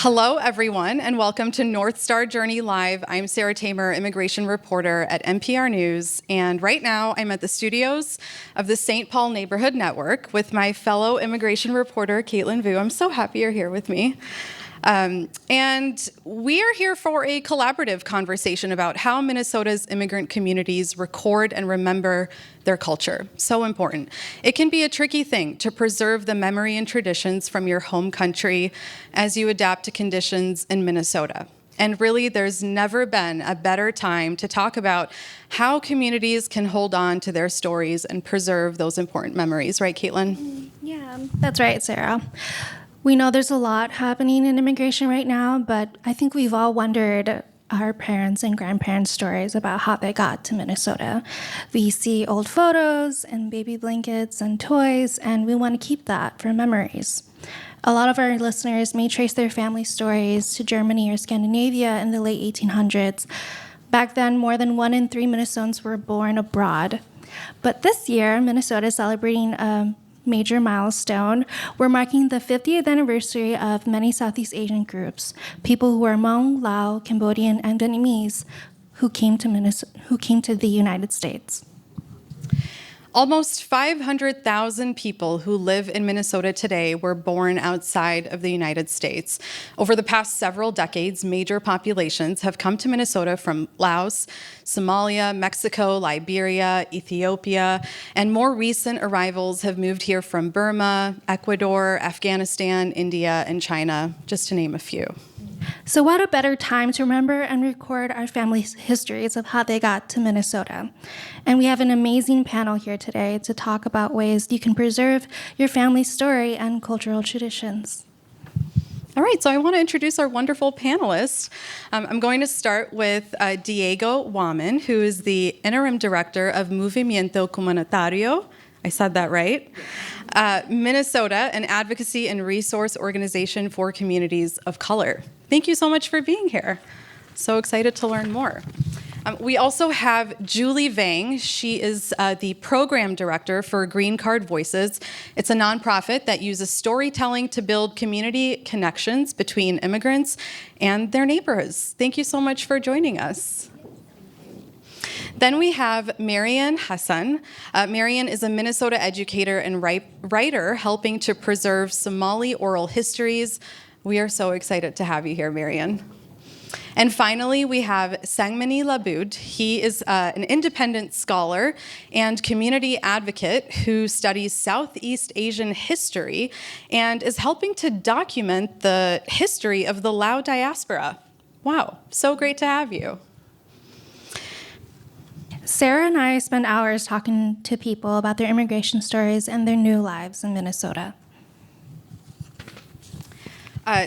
Hello, everyone, and welcome to North Star Journey Live. I'm Sarah Tamer, immigration reporter at NPR News, and right now I'm at the studios of the St. Paul Neighborhood Network with my fellow immigration reporter, Caitlin Vu. I'm so happy you're here with me. And we are here for a collaborative conversation about how Minnesota's immigrant communities record and remember their culture. So important. It can be a tricky thing to preserve the memory and traditions from your home country as you adapt to conditions in Minnesota. And really, there's never been a better time to talk about how communities can hold on to their stories and preserve those important memories. Right, Caitlin? Yeah, that's right, Sarah. We know there's a lot happening in immigration right now, but I think we've all wondered our parents' and grandparents' stories about how they got to Minnesota. We see old photos and baby blankets and toys, and we want to keep that for memories. A lot of our listeners may trace their family stories to Germany or Scandinavia in the late 1800s. Back then, more than 1 in 3 Minnesotans were born abroad. But this year, Minnesota is celebrating a major milestone. We're marking the 50th anniversary of many Southeast Asian groups, people who are Hmong, Lao, Cambodian, and Vietnamese who came to the United States. Almost 500,000 people who live in Minnesota today were born outside of the United States. Over the past several decades, major populations have come to Minnesota from Laos, Somalia, Mexico, Liberia, Ethiopia, and more recent arrivals have moved here from Burma, Ecuador, Afghanistan, India, and China, just to name a few. So what a better time to remember and record our family's histories of how they got to Minnesota. And we have an amazing panel here today to talk about ways you can preserve your family's story and cultural traditions. All right, so I want to introduce our wonderful panelists. I'm going to start with Diego Waman, who is the interim director of Movimiento Comunitario. I said that right. Minnesota, an advocacy and resource organization for communities of color. Thank you so much for being here. So excited to learn more. We also have Julie Vang. She is the program director for Green Card Voices. It's a nonprofit that uses storytelling to build community connections between immigrants and their neighbors. Thank you so much for joining us. Then we have Marian Hassan. Marian is a Minnesota educator and writer helping to preserve Somali oral histories. We are so excited to have you here, Marian. And finally, we have Sangmani Labud. He is an independent scholar and community advocate who studies Southeast Asian history and is helping to document the history of the Lao diaspora. Wow, so great to have you. Sarah and I spend hours talking to people about their immigration stories and their new lives in Minnesota.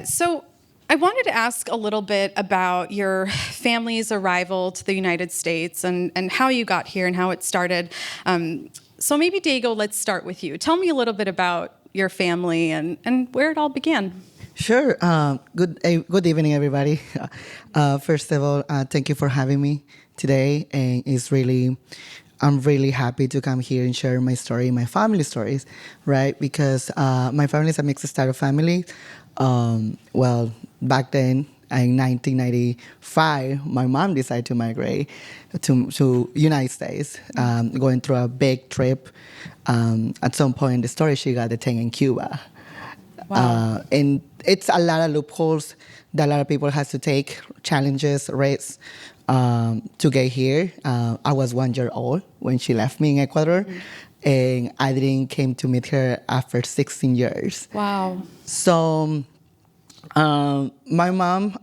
So I wanted to ask a little bit about your family's arrival to the United States and how you got here and how it started. So maybe, Diego, let's start with you. Tell me a little bit about your family and where it all began. Sure. Good evening, everybody. First of all, thank you for having me today. And I'm really happy to come here and share my story, my family stories, right? Because my family is a mixed style family. Back then, in 1995, my mom decided to migrate to United States, going through a big trip. At some point in the story, she got detained in Cuba. Wow. And it's a lot of loopholes that a lot of people have to take, challenges, risks to get here. I was 1 year old when she left me in Ecuador, and I didn't came to meet her after 16 years. Wow. So my mom,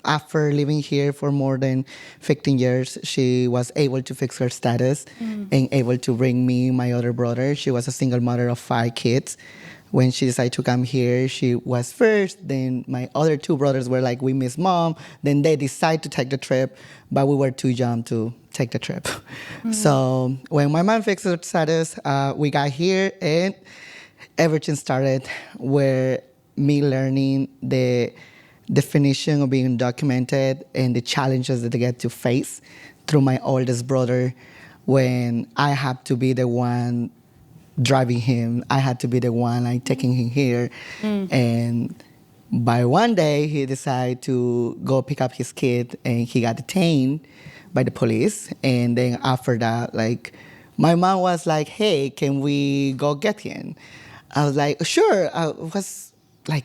after living here for more than 15 years, she was able to fix her status and able to bring me, my other brother. She was a single mother of 5 kids. When she decided to come here, she was first. Then my other 2 brothers were like, we miss mom. Then they decided to take the trip, but we were too young to take the trip. So when my mom fixed her status, we got here and everything started where me learning the definition of being documented and the challenges that they get to face through my oldest brother when I have to be the one driving him. I had to be the one like taking him here. And By one day, he decided to go pick up his kid, and he got detained by the police. And then after that, like, my mom was like, "Hey, can we go get him?" I was like, "Sure." It was like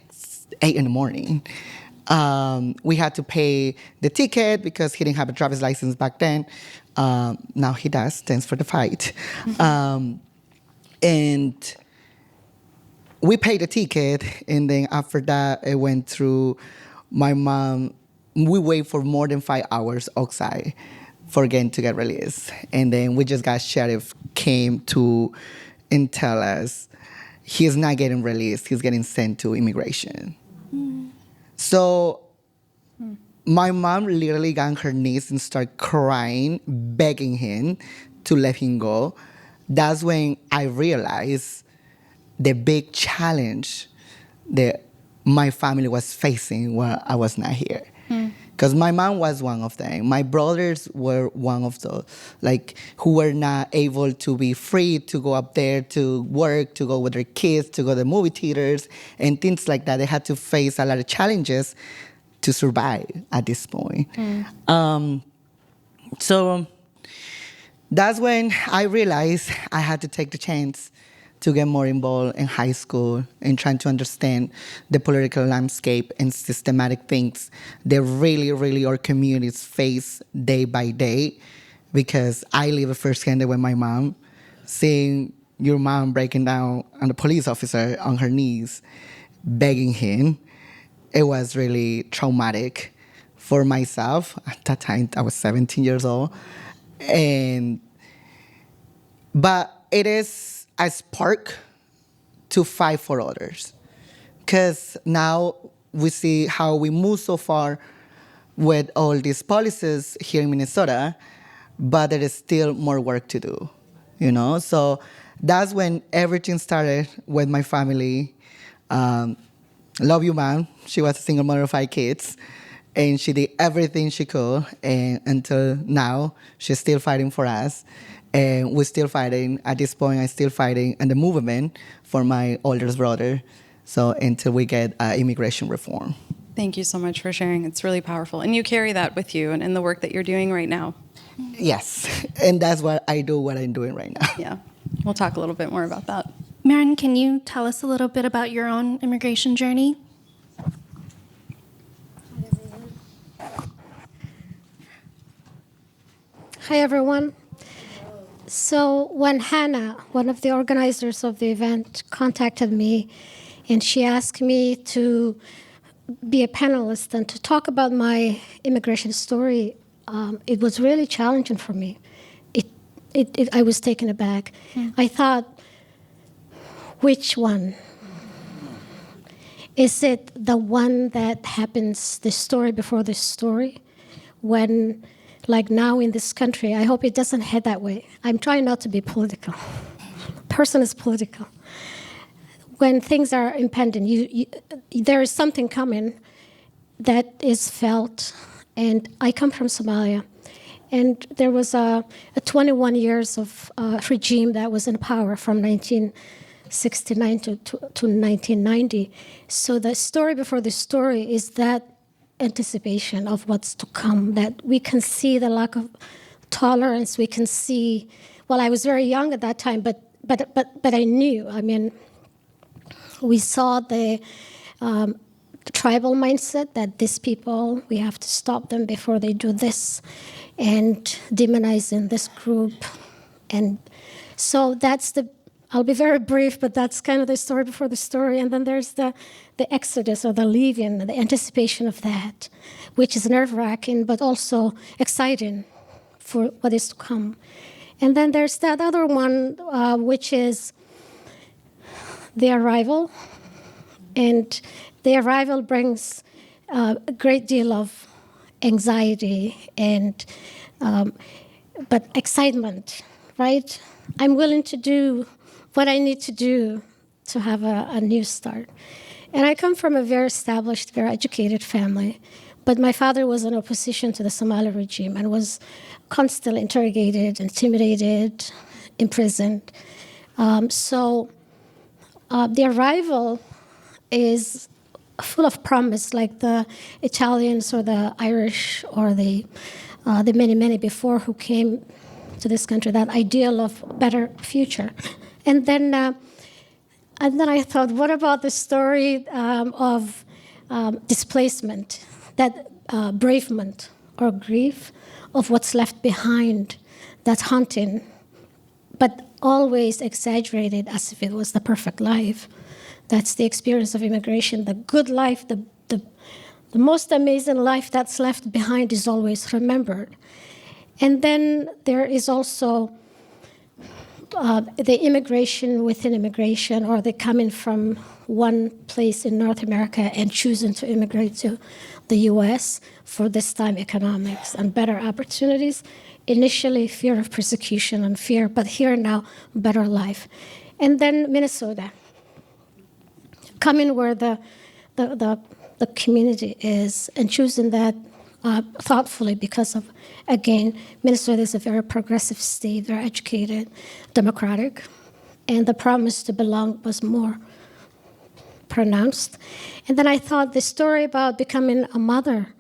8 in the morning. We had to pay the ticket because he didn't have a driver's license back then. Now he does. Thanks for the fight. And we paid the ticket, and then after that, it went through my mom. We wait for more than 5 hours outside for getting to get released, and then we just got sheriff came to and tell us he's not getting released. He's getting sent to immigration. So my mom literally got on her knees and started crying, begging him to let him go. That's when I realized the big challenge that my family was facing while I was not here. Because my mom was one of them. My brothers were one of those, like, who were not able to be free to go up there to work, to go with their kids, to go to the movie theaters, and things like that. They had to face a lot of challenges to survive at this point. So that's when I realized I had to take the chance to get more involved in high school and trying to understand the political landscape and systematic things that really our communities face day by day. Because I live firsthand with my mom, seeing your mom breaking down on the police officer on her knees, begging him. It was really traumatic for myself. At that time, I was 17 years old. But it is a spark to fight for others. Because now we see how we move so far with all these policies here in Minnesota, but there is still more work to do, you know? So that's when everything started with my family. Love you, mom. She was a single mother of 5 kids, and she did everything she could. And until now, she's still fighting for us. And we're still fighting. At this point, I'm still fighting in the movement for my oldest brother. So until we get immigration reform. Thank you so much for sharing. It's really powerful. And you carry that with you and in the work that you're doing right now. Yes. And that's what I do, what I'm doing right now. Yeah. We'll talk a little bit more about that. Marin, can you tell us a little bit about your own immigration journey? Hi, everyone. So when Hannah, one of the organizers of the event, contacted me, and she asked me to be a panelist and to talk about my immigration story, it was really challenging for me. I was taken aback. I thought, which one? Is it the one that happens, the story before the story? When, like now in this country, I hope it doesn't head that way. I'm trying not to be political. Person is political. When things are impending, there is something coming that is felt. And I come from Somalia. And there was a 21 years of regime that was in power from 1969 to 1990. So the story before the story is that anticipation of what's to come, that we can see the lack of tolerance. We can see, well, I was very young at that time, but I knew. I mean, we saw the tribal mindset that these people, we have to stop them before they do this, and demonizing this group. And so I'll be very brief, but that's kind of the story before the story. And then there's the exodus or the leaving, the anticipation of that, which is nerve-wracking, but also exciting for what is to come. And then there's that other one, which is the arrival. And the arrival brings a great deal of anxiety and but excitement, right? I'm willing to do what I need to do to have a new start. And I come from a very established, very educated family, but my father was in opposition to the Somali regime and was constantly interrogated, intimidated, imprisoned. So the arrival is full of promise, like the Italians or the Irish or the many, many before who came to this country, that ideal of better future. And then I thought, what about the story of displacement, that bereavement or grief of what's left behind, that's haunting, but always exaggerated as if it was the perfect life. That's the experience of immigration. The good life, the most amazing life that's left behind is always remembered. And then there is also the immigration within immigration, or the coming from one place in North America and choosing to immigrate to the U.S. for this time economics and better opportunities. Initially, fear of persecution and fear, but here now, better life. And then Minnesota, coming where the community is and choosing that thoughtfully because of, again, Minnesota is a very progressive state, very educated, democratic, and the promise to belong was more pronounced. And then I thought the story about becoming a mother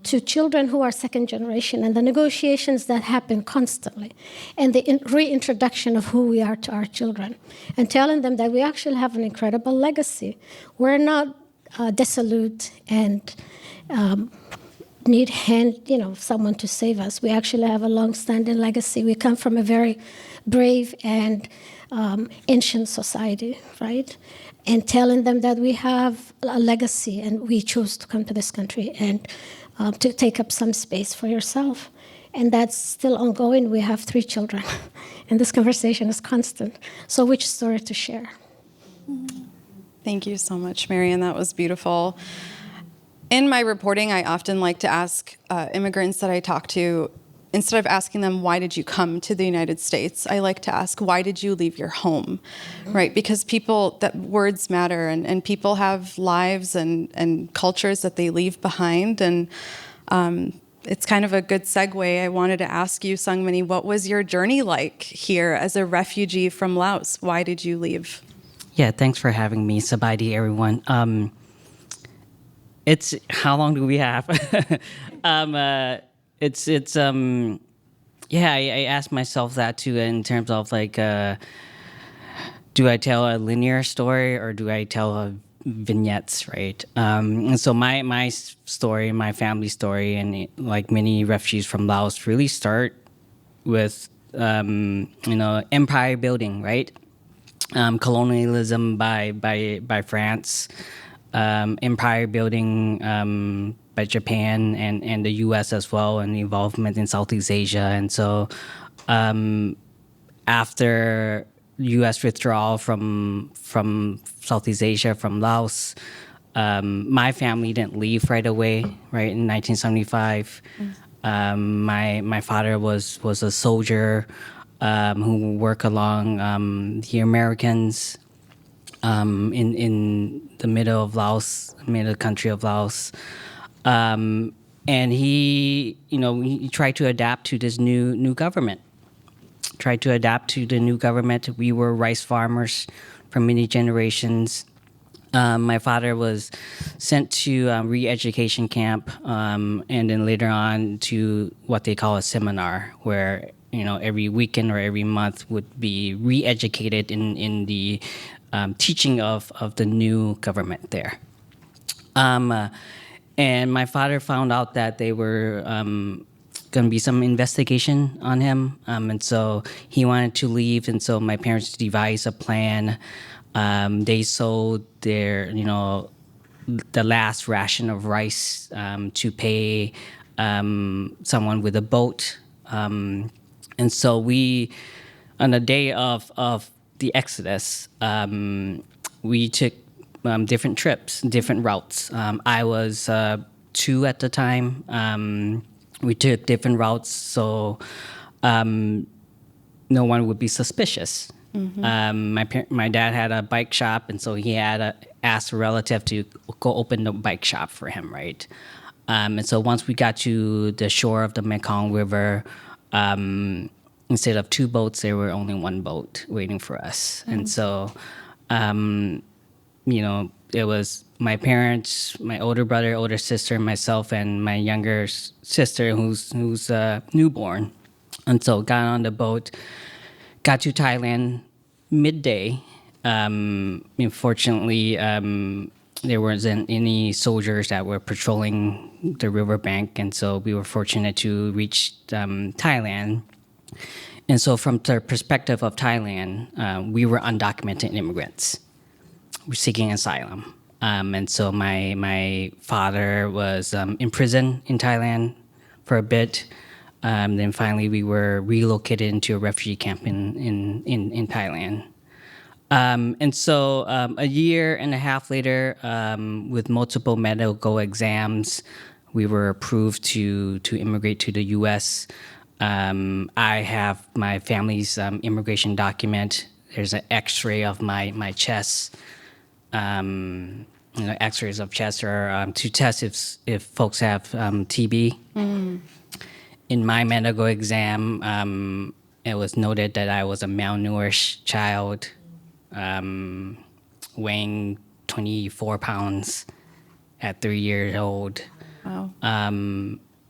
to children who are second generation and the negotiations that happen constantly and the reintroduction of who we are to our children and telling them that we actually have an incredible legacy. We're not dissolute and need someone to save us. We actually have a long-standing legacy. We come from a very brave and ancient society, right? And telling them that we have a legacy and we chose to come to this country and to take up some space for yourself. And that's still ongoing. We have 3 children, and this conversation is constant. So which story to share? Thank you so much, Marian. That was beautiful. In my reporting, I often like to ask immigrants that I talk to, instead of asking them, why did you come to the United States? I like to ask, why did you leave your home, right? Because words matter, and people have lives and cultures that they leave behind. And it's kind of a good segue. I wanted to ask you, Sungmini, what was your journey like here as a refugee from Laos? Why did you leave? Yeah, thanks for having me. Sabaidi, everyone. It's how long do we have? I asked myself that too in terms of like, do I tell a linear story or do I tell vignettes, right? And so my story, my family story, and like many refugees from Laos, really start with empire building, right? Colonialism by France. Empire building by Japan and the U.S. as well, and involvement in Southeast Asia. And so after U.S. withdrawal from Southeast Asia, from Laos, my family didn't leave right away, right, in 1975. My father was a soldier who worked along the Americans in the middle of Laos, middle country of Laos, and he tried to adapt to this new government. Tried to adapt to the new government. We were rice farmers for many generations. My father was sent to re-education camp, and then later on to what they call a seminar, where every weekend or every month would be re-educated in the teaching of the new government there. And my father found out that they were going to be some investigation on him. And so he wanted to leave. And so my parents devised a plan. They sold their, the last ration of rice to pay someone with a boat. And so we, on the day of the Exodus, we took different trips, different routes. I was 2 at the time. We took different routes so no one would be suspicious. Mm-hmm. My dad had a bike shop, and so he had asked a relative to go open the bike shop for him, right? And so once we got to the shore of the Mekong River, instead of 2 boats, there were only 1 boat waiting for us. Mm-hmm. And so, it was my parents, my older brother, older sister, myself, and my younger sister, who's newborn. And so got on the boat, got to Thailand midday. Unfortunately, there wasn't any soldiers that were patrolling the riverbank, and so we were fortunate to reach Thailand. And so, from the perspective of Thailand, we were undocumented immigrants. We're seeking asylum. And so, my father was in prison in Thailand for a bit. Then finally, we were relocated into a refugee camp in Thailand. And so, a year and a half later, with multiple medical exams, we were approved to immigrate to the U.S. I have my family's immigration document. There's an X-ray of my chest. X-rays of chest are to test if folks have TB. In my medical exam, it was noted that I was a malnourished child, weighing 24 pounds at 3 years old. Wow.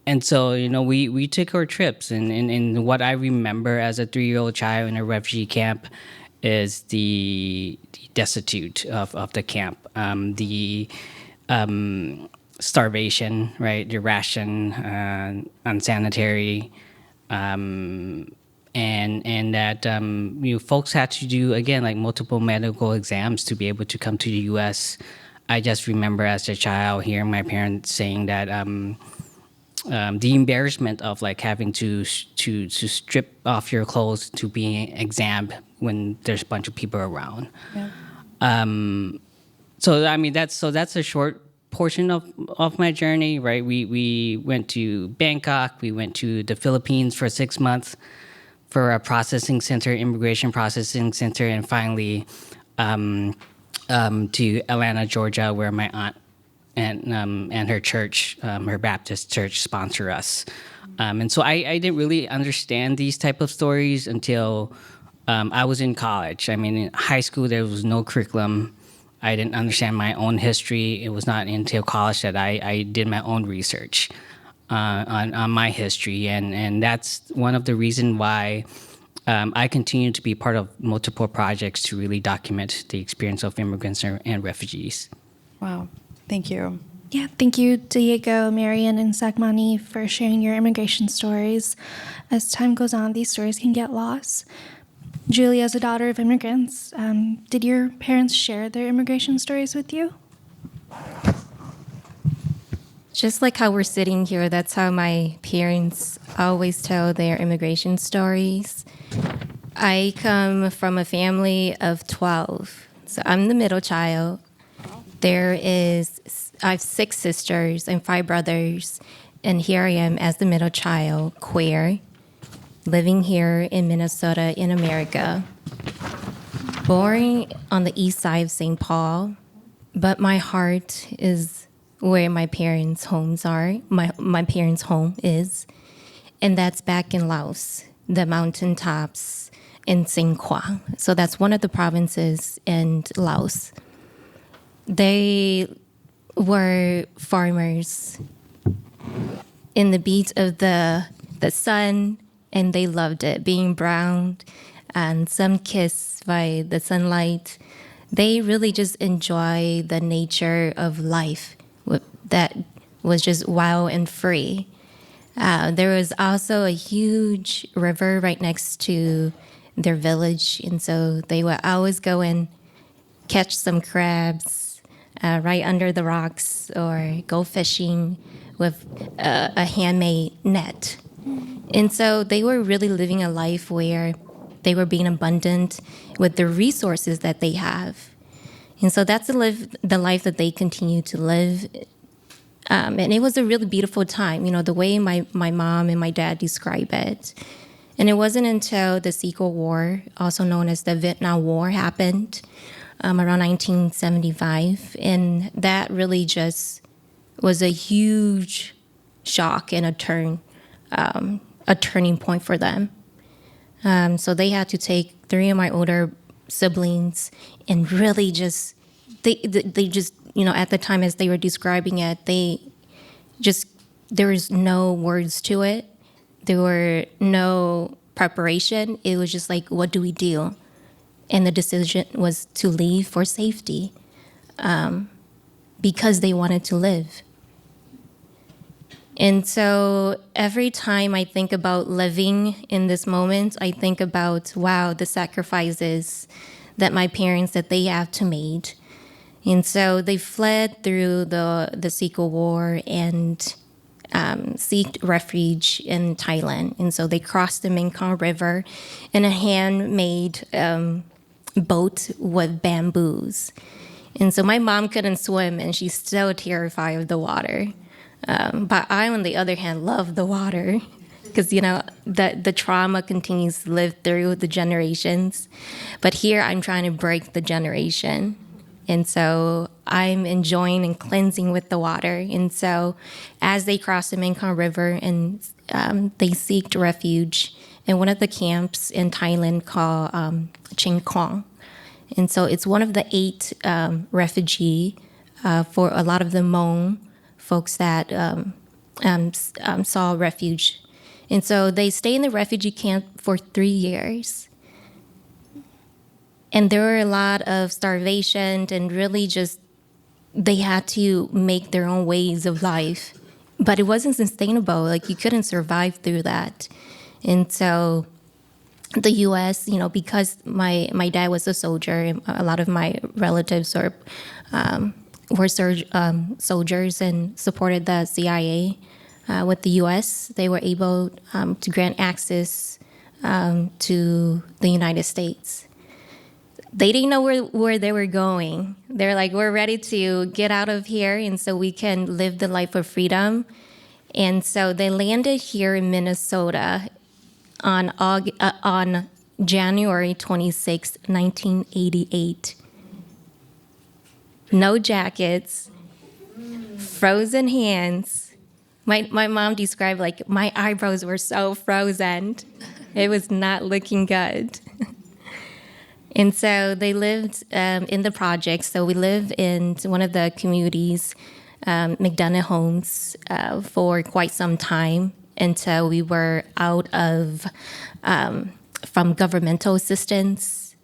And so, we took our trips, and what I remember as a 3-year-old child in a refugee camp is the destitute of the camp, the starvation, right? The ration, unsanitary, and that folks had to do again like multiple medical exams to be able to come to the U.S. I just remember as a child hearing my parents saying that the embarrassment of like having to strip off your clothes to be examined when there's a bunch of people around. Yeah. That's a short portion of my journey, right? We went to Bangkok, we went to the Philippines for 6 months for a processing center, immigration processing center, and finally to Atlanta, Georgia, where my aunt and her church, her Baptist church, sponsor us. And so I didn't really understand these type of stories until I was in college. I mean, in high school, there was no curriculum. I didn't understand my own history. It was not until college that I did my own research on my history. And that's one of the reasons why I continue to be part of multiple projects to really document the experience of immigrants and refugees. Wow. Thank you. Yeah, thank you, Diego, Marian, and Sagmani for sharing your immigration stories. As time goes on, these stories can get lost. Julie, as a daughter of immigrants, did your parents share their immigration stories with you? Just like how we're sitting here, that's how my parents always tell their immigration stories. I come from a family of 12, so I'm the middle child. I have 6 sisters and 5 brothers, and here I am as the middle child, queer, living here in Minnesota in America. Born on the east side of St. Paul, but my heart is where my parents' homes are. My parents' home is, and that's back in Laos, the mountaintops in St. Khoa. So that's one of the provinces in Laos. They were farmers in the beat of the sun, and they loved it, being browned and sun-kissed by the sunlight. They really just enjoy the nature of life that was just wild and free. There was also a huge river right next to their village, and so they would always go and catch some crabs right under the rocks or go fishing with a handmade net. And so they were really living a life where they were being abundant with the resources that they have. And so that's the life that they continue to live. And it was a really beautiful time, the way my mom and my dad describe it. And it wasn't until the Sequel War, also known as the Vietnam War, happened around 1975. And that really just was a huge shock and a turning point for them. So they had to take 3 of my older siblings and really just they just, at the time as they were describing it, there was no words to it. There were no preparation. It was just like, what do we do? And the decision was to leave for safety, because they wanted to live. And so every time I think about living in this moment, I think about, wow, the sacrifices that my parents, that they have to made. And so they fled through the Seco War and sought refuge in Thailand. And so they crossed the Mekong River in a handmade boat with bamboos. And so my mom couldn't swim, and she's so terrified of the water. But I, on the other hand, love the water because, the trauma continues to live through the generations. But here I'm trying to break the generation. And so I'm enjoying and cleansing with the water. And so as they cross the Mekong River and they seek refuge in one of the camps in Thailand called Ching Kwong. And so it's one of the 8 refugee for a lot of the Hmong folks that saw refuge. And so they stay in the refugee camp for 3 years. And there were a lot of starvation and really just, they had to make their own ways of life. But it wasn't sustainable. Like, you couldn't survive through that. And so the U.S., because my dad was a soldier, and a lot of my relatives were soldiers and supported the CIA with the U.S., they were able to grant access to the United States. They didn't know where they were going. They're like, we're ready to get out of here, and so we can live the life of freedom. And so they landed here in Minnesota on January 26, 1988. No jackets, frozen hands. My mom described, like, my eyebrows were so frozen. It was not looking good. And so they lived in the projects. So we lived in one of the communities, McDonough Homes, for quite some time until we were out of from governmental assistance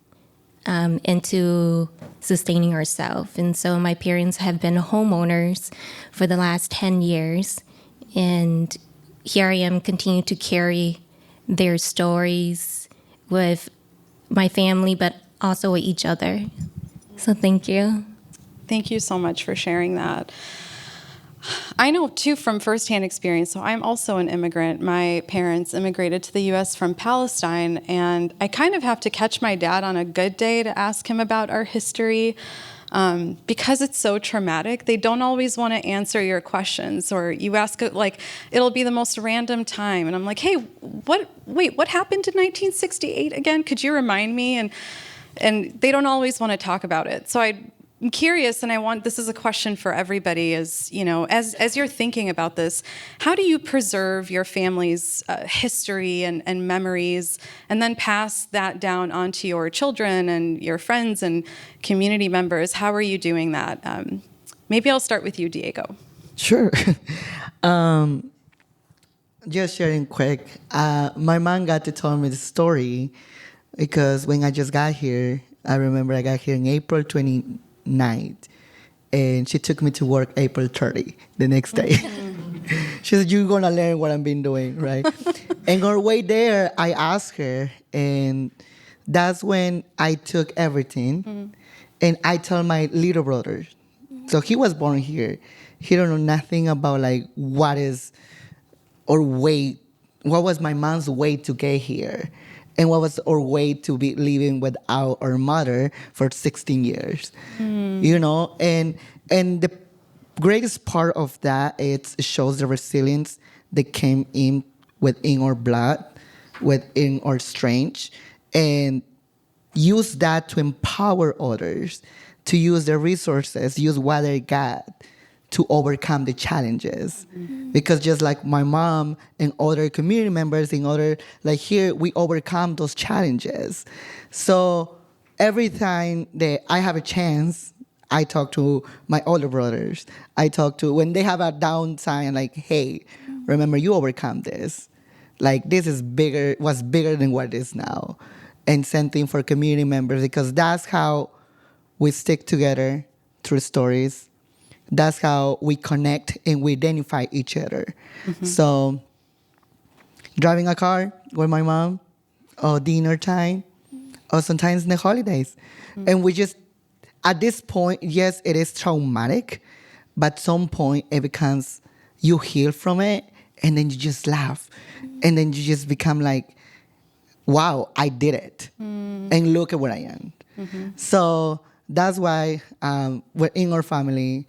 into sustaining ourselves. And so my parents have been homeowners for the last 10 years. And here I am, continue to carry their stories with my family, but also with each other. So thank you. Thank you so much for sharing that. I know, too, from firsthand experience, so I'm also an immigrant. My parents immigrated to the U.S. from Palestine, and I kind of have to catch my dad on a good day to ask him about our history. Because it's so traumatic, they don't always want to answer your questions, or you ask, like, it'll be the most random time. And I'm like, hey, what happened in 1968 again? Could you remind me? And they don't always want to talk about it. So I'm curious, and this is a question for everybody, is, as you're thinking about this, how do you preserve your family's history and memories, and then pass that down onto your children and your friends and community members? How are you doing that? Maybe I'll start with you, Diego. Sure. Just sharing quick. My mom got to tell me the story because when I just got here, I remember I got here in April 29th, and she took me to work April 30, the next day. She said, you're going to learn what I've been doing, right? And on our way there, I asked her, and that's when I took everything, and I told my little brother. So he was born here. He don't know nothing about, like, what was my mom's way to get here, and what was our way to be living without our mother for 16 years, and the greatest part of that, it shows the resilience that came in within our blood, within our strength, and use that to empower others, to use their resources, use what they got to overcome the challenges. Because just like my mom and other community members in other, like here, we overcome those challenges. So every time that I have a chance, I talk to my older brothers. I talk to when they have a down sign, like, hey, remember you overcome this. Like this is bigger, was bigger than what it is now. And same thing for community members, because that's how we stick together through stories. That's how we connect and we identify each other. So driving a car with my mom, or dinner time, or sometimes in the holidays. And we just, at this point, yes, it is traumatic, but at some point it becomes, you heal from it, and then you just laugh. And then you just become like, wow, I did it. And look at where I am. So that's why we're in our family.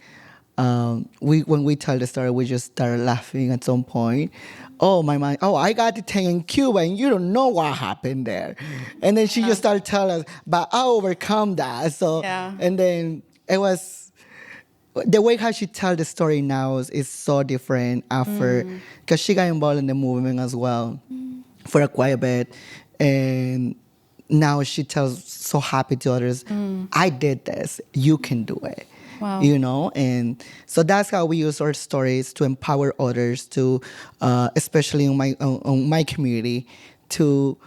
When we tell the story, we just start laughing at some point. Oh, my mom, oh, I got detained in Cuba and you don't know what happened there. And then she just started telling us, but I overcome that. So, and then it was, the way how she tells the story now is so different after, because she got involved in the movement as well for a quite a bit. And now she tells so happy to others, I did this, you can do it. Wow. You know, and so that's how we use our stories to empower others to, especially on my community, to,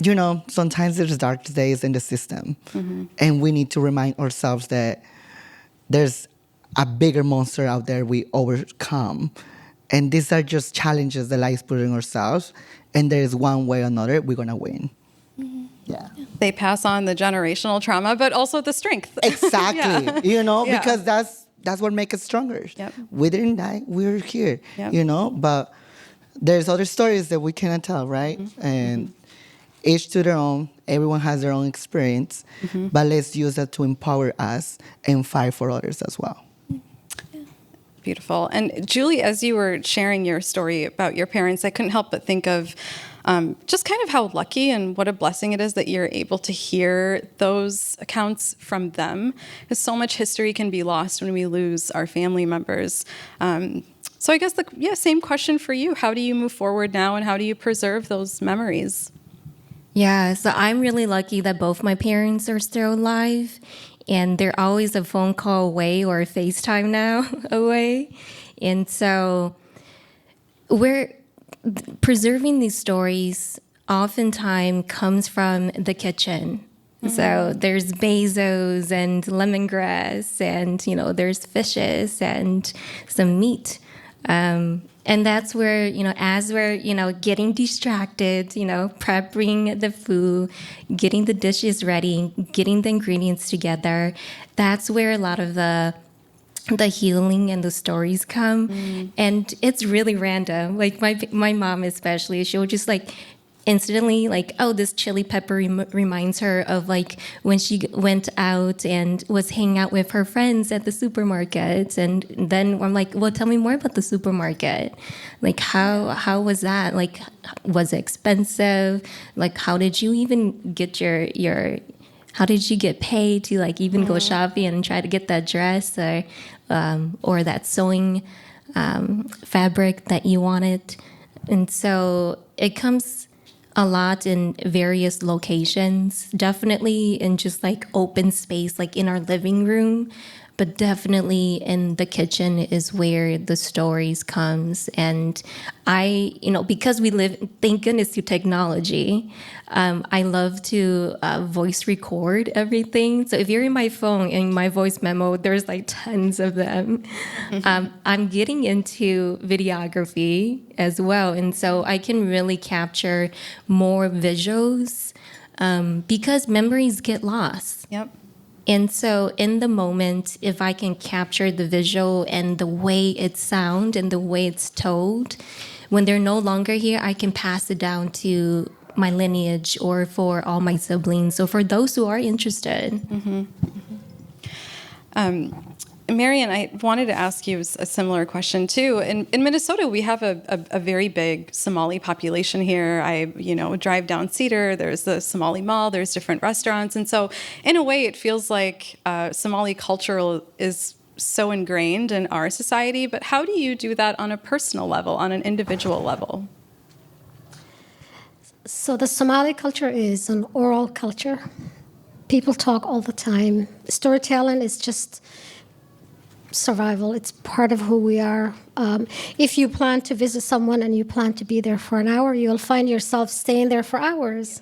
you know, sometimes there's dark days in the system, and we need to remind ourselves that there's a bigger monster out there we overcome, and these are just challenges that life's putting ourselves, and there's one way or another we're gonna win. Yeah. They pass on the generational trauma, but also the strength. Exactly. You know, because that's what makes us stronger. Yep. We didn't die, we're here. Yep. You know, but there's other stories that we cannot tell, right? And each to their own, everyone has their own experience, but let's use that to empower us and fight for others as well. Beautiful. And Julie, as you were sharing your story about your parents, I couldn't help but think of just kind of how lucky and what a blessing it is that you're able to hear those accounts from them. Because so much history can be lost when we lose our family members. So I guess same question for you. How do you move forward now, and how do you preserve those memories? Yeah, so I'm really lucky that both my parents are still alive, and they're always a phone call away or a FaceTime now away. And so we're preserving these stories oftentimes comes from the kitchen. So there's bezos and lemongrass, and there's fishes and some meat. And that's where, as we're, getting distracted, prepping the food, getting the dishes ready, getting the ingredients together, that's where a lot of the healing and the stories come. And it's really random. Like my mom especially, she'll just instantly oh, this chili pepper reminds her of when she went out and was hanging out with her friends at the supermarket. And then I'm like, well, tell me more about the supermarket. How was that? Was it expensive? How did you even get how did you get paid to even go shopping and try to get that dress or that sewing fabric that you wanted? And so it comes a lot in various locations, definitely in just open space, in our living room, but definitely in the kitchen is where the stories comes. And I, because we live, thank goodness to technology, I love to voice record everything. So if you're in my phone, in my voice memo, there's tons of them. I'm getting into videography as well. And so I can really capture more visuals because memories get lost. Yep. And so in the moment, if I can capture the visual and the way it sounds and the way it's told, when they're no longer here, I can pass it down to my lineage or for all my siblings. So for those who are interested. Marian, I wanted to ask you a similar question too. In Minnesota, we have a very big Somali population here. I drive down Cedar. There's the Somali Mall. There's different restaurants, and so in a way, it feels like Somali culture is so ingrained in our society. But how do you do that on a personal level, on an individual level? So the Somali culture is an oral culture. People talk all the time. Storytelling is just survival. It's part of who we are. If you plan to visit someone and you plan to be there for an hour, you'll find yourself staying there for hours.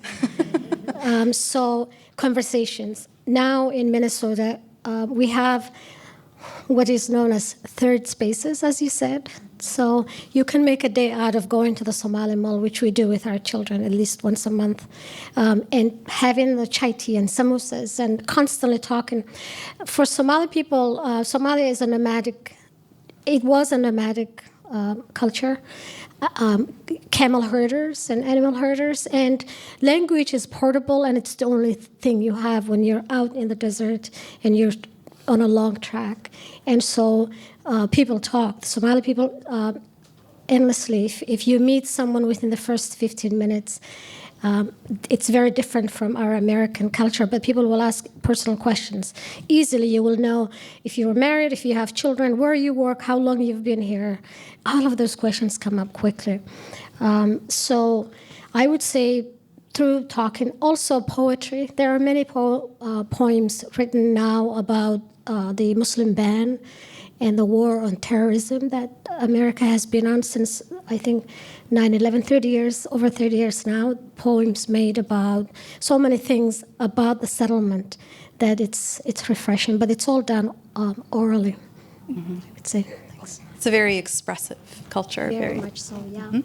So conversations. Now in Minnesota, we have what is known as third spaces, as you said. So you can make a day out of going to the Somali Mall, which we do with our children at least once a month, and having the chai tea and samosas and constantly talking. For Somali people, Somalia is a nomadic, it was a nomadic culture. Camel herders and animal herders, and language is portable, and it's the only thing you have when you're out in the desert and you're on a long track. And so people talk. Somali people endlessly. If you meet someone within the first 15 minutes, it's very different from our American culture, but people will ask personal questions. Easily, you will know if you were married, if you have children, where you work, how long you've been here. All of those questions come up quickly. So I would say through talking, also poetry. There are many poems written now about the Muslim ban and the war on terrorism that America has been on since, I think, 9/11, 30 years, over 30 years now, poems made about so many things about the settlement that it's refreshing, but it's all done orally, I would say. Thanks. It's a very expressive culture. Very much so, yeah. Mm-hmm.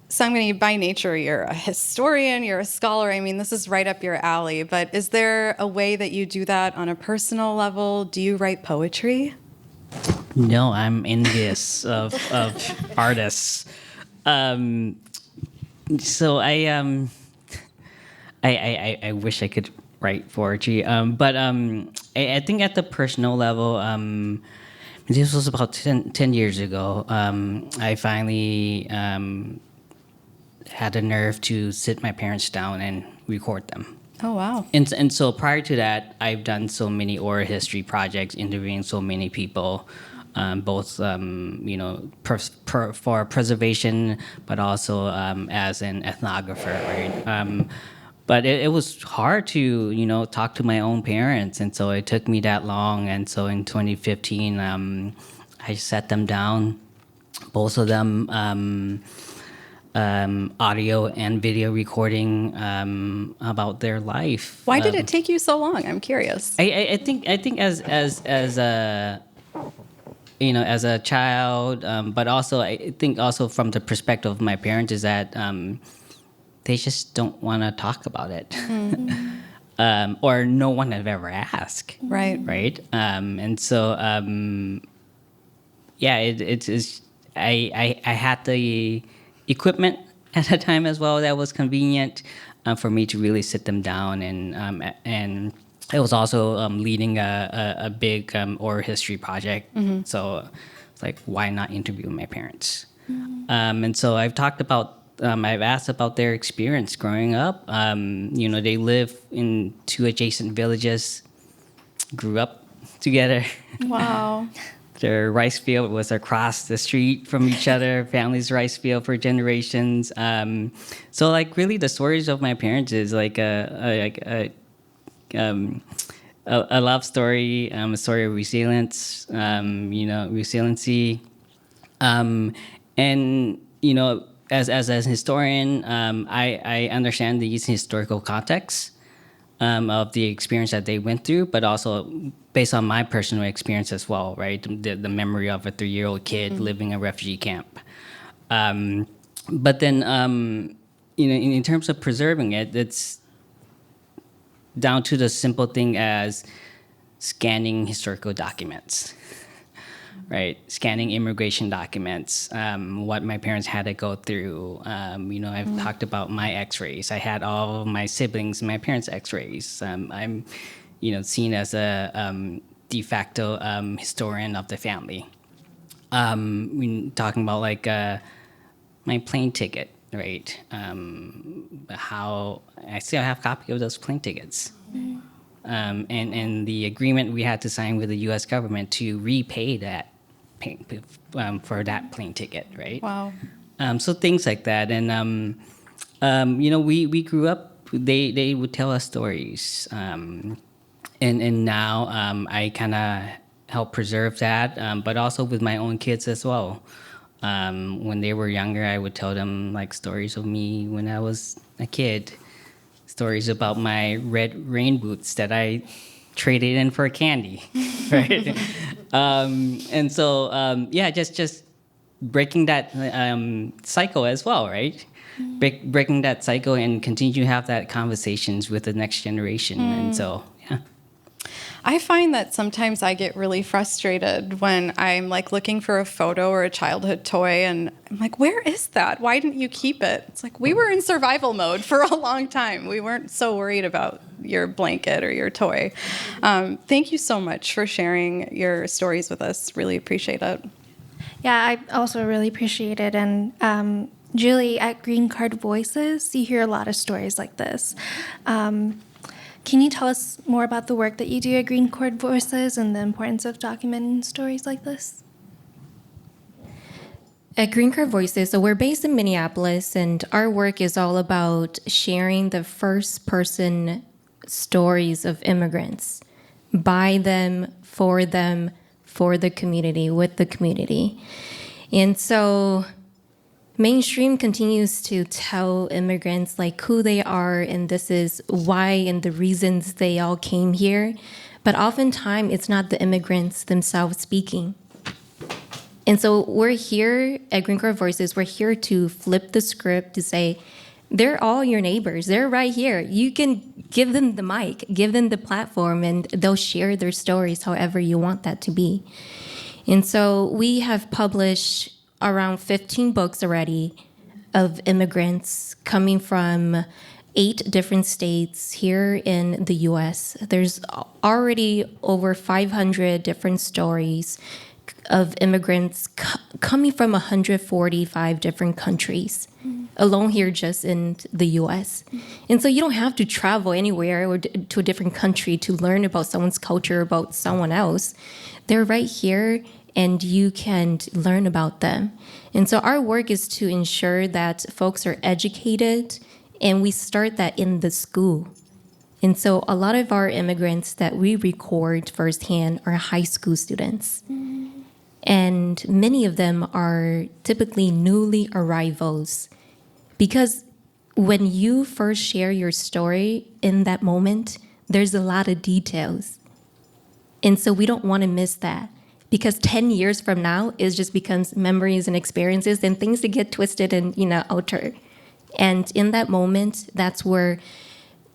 So I'm going to, by nature, you're a historian, you're a scholar. I mean, this is right up your alley. But is there a way that you do that on a personal level? Do you write poetry? No, I'm envious of artists. So I wish I could write poetry. But I think at the personal level, this was about 10 years ago. I finally had the nerve to sit my parents down and record them. Oh, wow. And so prior to that, I've done so many oral history projects, interviewing so many people, both for preservation, but also as an ethnographer, right? But it was hard to talk to my own parents, and so it took me that long. And so in 2015, I sat them down, both of them. Audio and video recording about their life. Why did it take you so long? I'm curious. I think as a as a child, but also I think also from the perspective of my parents is that they just don't want to talk about it, or no one have ever asked. Right. And so it's I had the equipment at the time as well that was convenient for me to really sit them down, and I was also leading a big oral history project. So it's like, why not interview my parents? And so I've talked about, I've asked about their experience growing up. They live in two adjacent villages, grew up together. Wow. Their rice field was across the street from each other, family's rice field for generations. So like really the stories of my parents is like a love story, a story of resilience, resiliency. As a historian, I understand these historical contexts of the experience that they went through, but also based on my personal experience as well, right? The memory of a 3-year-old kid living in a refugee camp. But then, in terms of preserving it, it's down to the simple thing as scanning historical documents, right? Scanning immigration documents, what my parents had to go through. I've talked about my x-rays. I had all of my siblings and my parents' x-rays. I'm seen as a de facto historian of the family. Talking about like my plane ticket, right? How I still have a copy of those plane tickets. And the agreement we had to sign with the U.S. government to repay that for that plane ticket, right? Wow. So things like that. And, we grew up they would tell us stories, and now I kind of help preserve that, but also with my own kids as well. When they were younger, I would tell them like stories of me when I was a kid, stories about my red rain boots that I traded in for candy, right? And so yeah, just breaking that cycle as well, right? Breaking that cycle and continue to have that conversations with the next generation. And so, yeah. I find that sometimes I get really frustrated when I'm like looking for a photo or a childhood toy and I'm like, where is that? Why didn't you keep it? It's like, we were in survival mode for a long time. We weren't so worried about your blanket or your toy. Thank you so much for sharing your stories with us. Really appreciate it. Yeah, I also really appreciate it. And Julie, at Green Card Voices, you hear a lot of stories like this. Can you tell us more about the work that you do at Green Card Voices and the importance of documenting stories like this? At Green Card Voices, so we're based in Minneapolis, and our work is all about sharing the first-person stories of immigrants by them, for the community, with the community. And so mainstream continues to tell immigrants like who they are, and this is why and the reasons they all came here. But oftentimes it's not the immigrants themselves speaking. And so we're here at Green Card Voices, we're here to flip the script to say, they're all your neighbors. They're right here. You can give them the mic, give them the platform, and they'll share their stories however you want that to be. And so we have published around 15 books already of immigrants coming from 8 different states here in the US. There's already over 500 different stories of immigrants coming from 145 different countries, alone here just in the US. And so you don't have to travel anywhere or to a different country to learn about someone's culture, about someone else. They're right here and you can learn about them. And so our work is to ensure that folks are educated, and we start that in the school. And so a lot of our immigrants that we record firsthand are high school students. And many of them are typically newly arrivals. Because when you first share your story in that moment, there's a lot of details. And so we don't want to miss that. Because 10 years from now, it just becomes memories and experiences and things that get twisted and, altered. And in that moment, that's where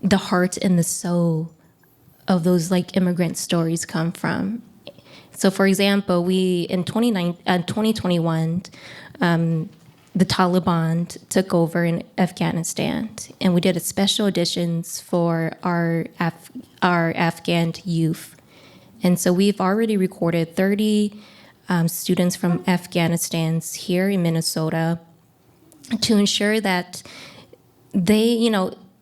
the heart and the soul of those like immigrant stories come from. So for example, we in 2021, the Taliban took over in Afghanistan, and we did a special editions for our Afghan youth. And so we've already recorded 30 students from Afghanistan here in Minnesota to ensure that they,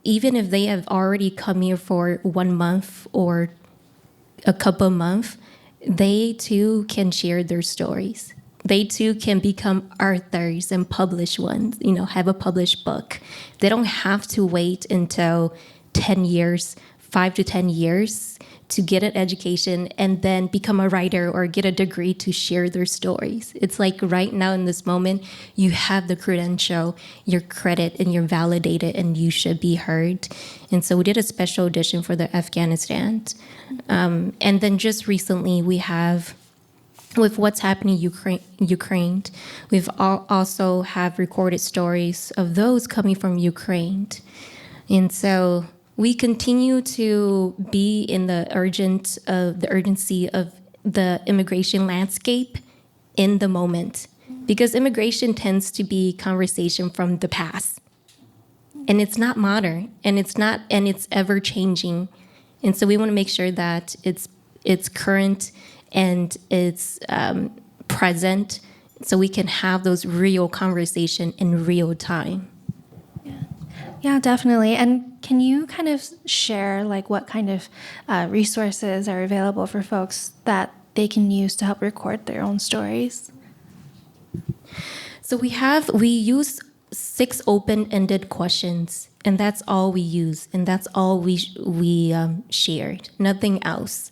even if they have already come here for 1 month or a couple of months, they too can share their stories. They too can become authors and publish ones, have a published book. They don't have to wait until 10 years, 5 to 10 years to get an education and then become a writer or get a degree to share their stories. It's like right now in this moment, you have the credential, your credit, and you're validated and you should be heard. And so we did a special edition for the Afghanistan. And then just recently we have, with what's happening in Ukraine, we've also have recorded stories of those coming from Ukraine. And so we continue to be in the urgency of the immigration landscape in the moment, because immigration tends to be conversation from the past, and it's not modern, and it's ever changing, and so we want to make sure that it's current and it's present, so we can have those real conversation in real time. Yeah, definitely. And can you kind of share like what kind of resources are available for folks that they can use to help record their own stories? So we use 6 open-ended questions, and that's all we use, and that's all we shared, nothing else.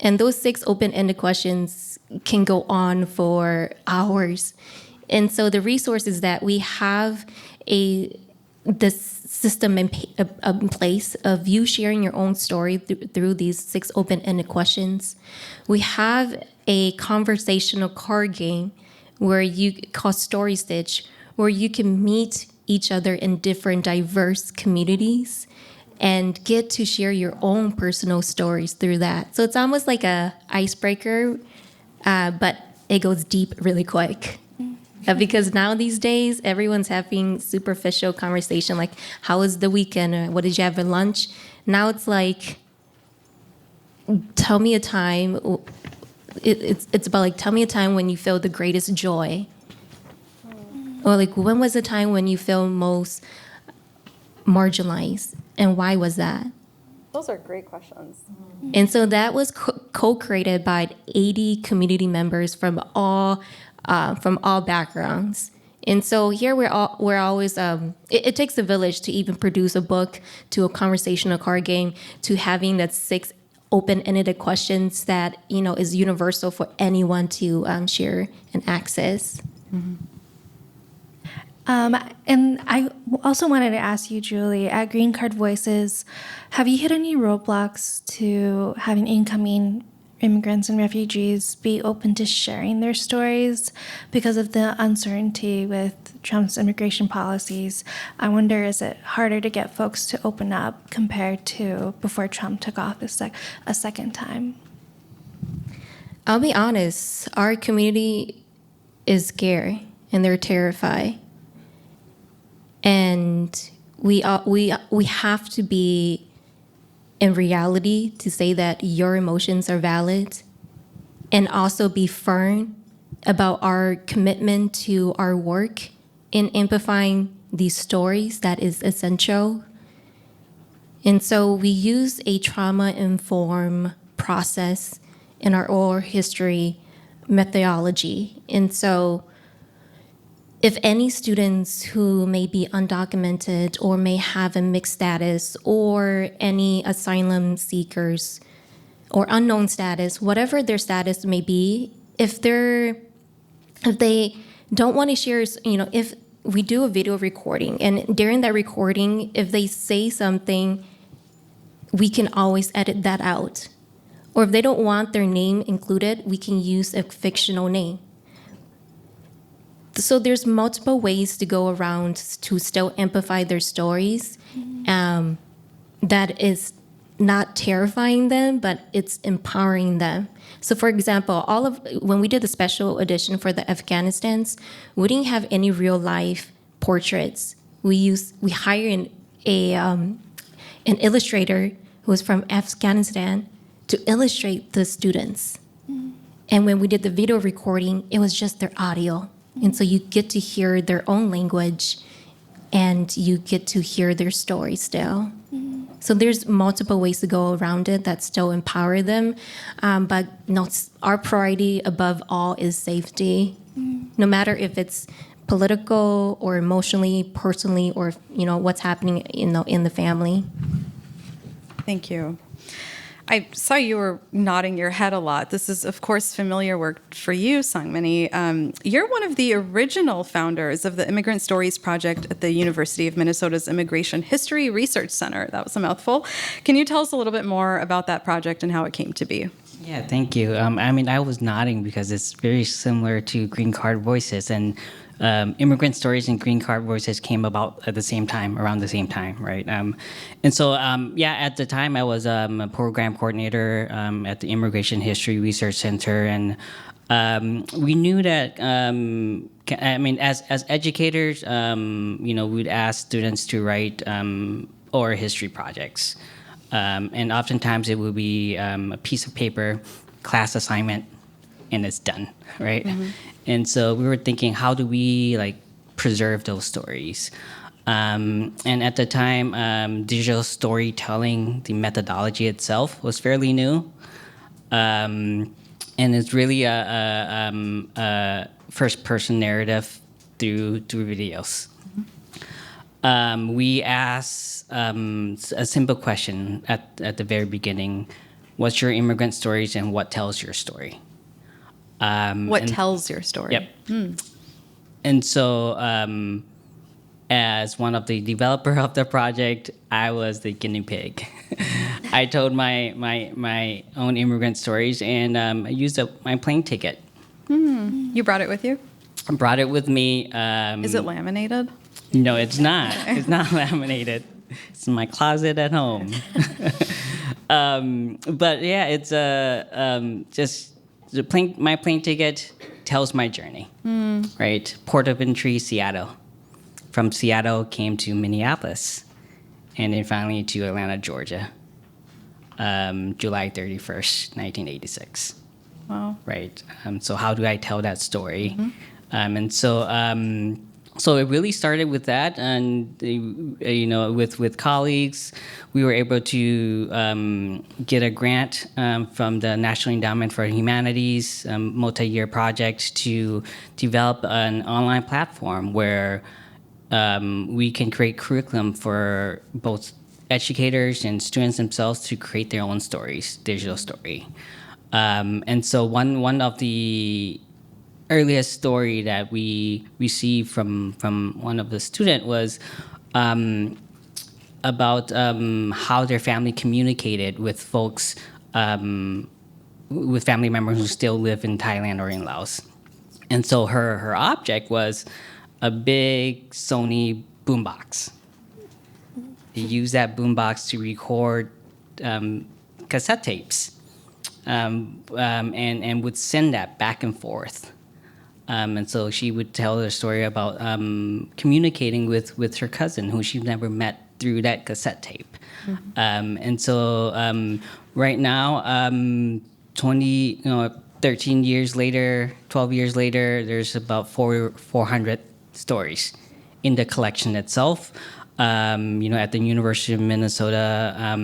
And those 6 open-ended questions can go on for hours. And so the resource is that we have this system in place of you sharing your own story through these 6 open-ended questions. We have a conversational card game where you call Story Stitch, where you can meet each other in different diverse communities and get to share your own personal stories through that. So it's almost like a icebreaker, but it goes deep really quick. Because now these days, everyone's having superficial conversation like, how was the weekend? Or what did you have for lunch? Now it's like, tell me a time. It's about like, tell me a time when you feel the greatest joy. Or like, when was the time when you feel most marginalized? And why was that? Those are great questions. And so that was co-created by 80 community members from all backgrounds. And so here we're always it takes a village to even produce a book, to a conversational card game, to having that 6 open-ended questions that is universal for anyone to share and access. Mm-hmm. And I also wanted to ask you, Julie, at Green Card Voices, have you hit any roadblocks to having incoming immigrants and refugees be open to sharing their stories because of the uncertainty with Trump's immigration policies? I wonder, is it harder to get folks to open up compared to before Trump took office a second time? I'll be honest, our community is scared and they're terrified. And we have to be in reality to say that your emotions are valid, and also be firm about our commitment to our work in amplifying these stories. That is essential. And so we use a trauma-informed process in our oral history methodology. And so if any students who may be undocumented or may have a mixed status, or any asylum seekers or unknown status, whatever their status may be, if they don't want to share, if we do a video recording and during that recording, if they say something, we can always edit that out. Or if they don't want their name included, we can use a fictional name. So there's multiple ways to go around to still amplify their stories. That is not terrifying them, but it's empowering them. So for example, when we did the special edition for the Afghanistans, we didn't have any real life portraits. We hired an illustrator who was from Afghanistan to illustrate the students. And when we did the video recording, it was just their audio. And so you get to hear their own language and you get to hear their story still. So there's multiple ways to go around it that still empower them. But our priority above all is safety. No matter if it's political or emotionally, personally, or what's happening in the family. Thank you. I saw you were nodding your head a lot. This is, of course, familiar work for you, Sangmini. You're one of the original founders of the Immigrant Stories Project at the University of Minnesota's Immigration History Research Center. That was a mouthful. Can you tell us a little bit more about that project and how it came to be? Yeah, thank you. I was nodding because it's very similar to Green Card Voices, and Immigrant Stories and Green Card Voices came about at the same time, around the same time, right? And so, at the time I was a program coordinator at the Immigration History Research Center, and we knew that, as educators, we'd ask students to write oral history projects. And oftentimes it would be a piece of paper, class assignment, and it's done, right? Mm-hmm. And so we were thinking, how do we preserve those stories? And at the time, digital storytelling, the methodology itself was fairly new. And it's really a first-person narrative through videos. We asked a simple question at the very beginning: what's your immigrant stories and what tells your story? What tells your story? Yep. And so, as one of the developer of the project, I was the guinea pig. I told my own immigrant stories, and I used my plane ticket. You brought it with you? I brought it with me. Is it laminated? No, it's not. It's not laminated. It's in my closet at home. But yeah, it's just my plane ticket tells my journey, right? Port of entry, Seattle. From Seattle, came to Minneapolis, and then finally to Atlanta, Georgia, July 31st, 1986. Wow. Right. So how do I tell that story? And so it really started with that, and with colleagues, we were able to get a grant from the National Endowment for Humanities, multi-year project to develop an online platform where we can create curriculum for both educators and students themselves to create their own stories, digital story. And so one of the earliest story that we received from one of the student was about how their family communicated with folks, with family members who still live in Thailand or in Laos. And so her object was a big Sony boombox. They used that boombox to record cassette tapes, and would send that back and forth. And so she would tell the story about communicating with her cousin, who she'd never met through that cassette tape. And so right now, 13 years later, 12 years later, there's about 400 stories in the collection itself. At the University of Minnesota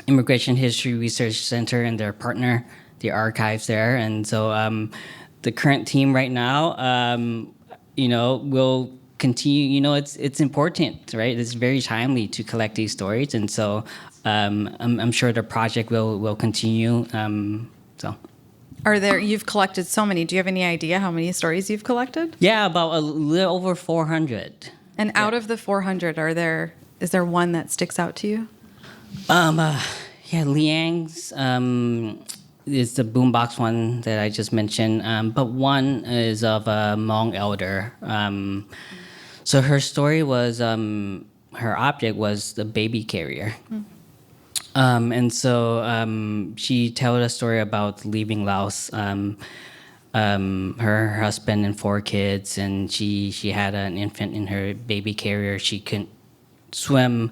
Immigration History Research Center and their partner, the archives there. And so the current team right now, will continue. It's important, right? It's very timely to collect these stories, and so I'm sure the project will continue. You've collected so many. Do you have any idea how many stories you've collected? Yeah, about a little over 400. And out of the 400, is there one that sticks out to you? Liang's is the boombox one that I just mentioned, but one is of a Hmong elder. So her story was, her object was the baby carrier. And so she told a story about leaving Laos. Her husband and 4 kids, and she had an infant in her baby carrier. She couldn't swim.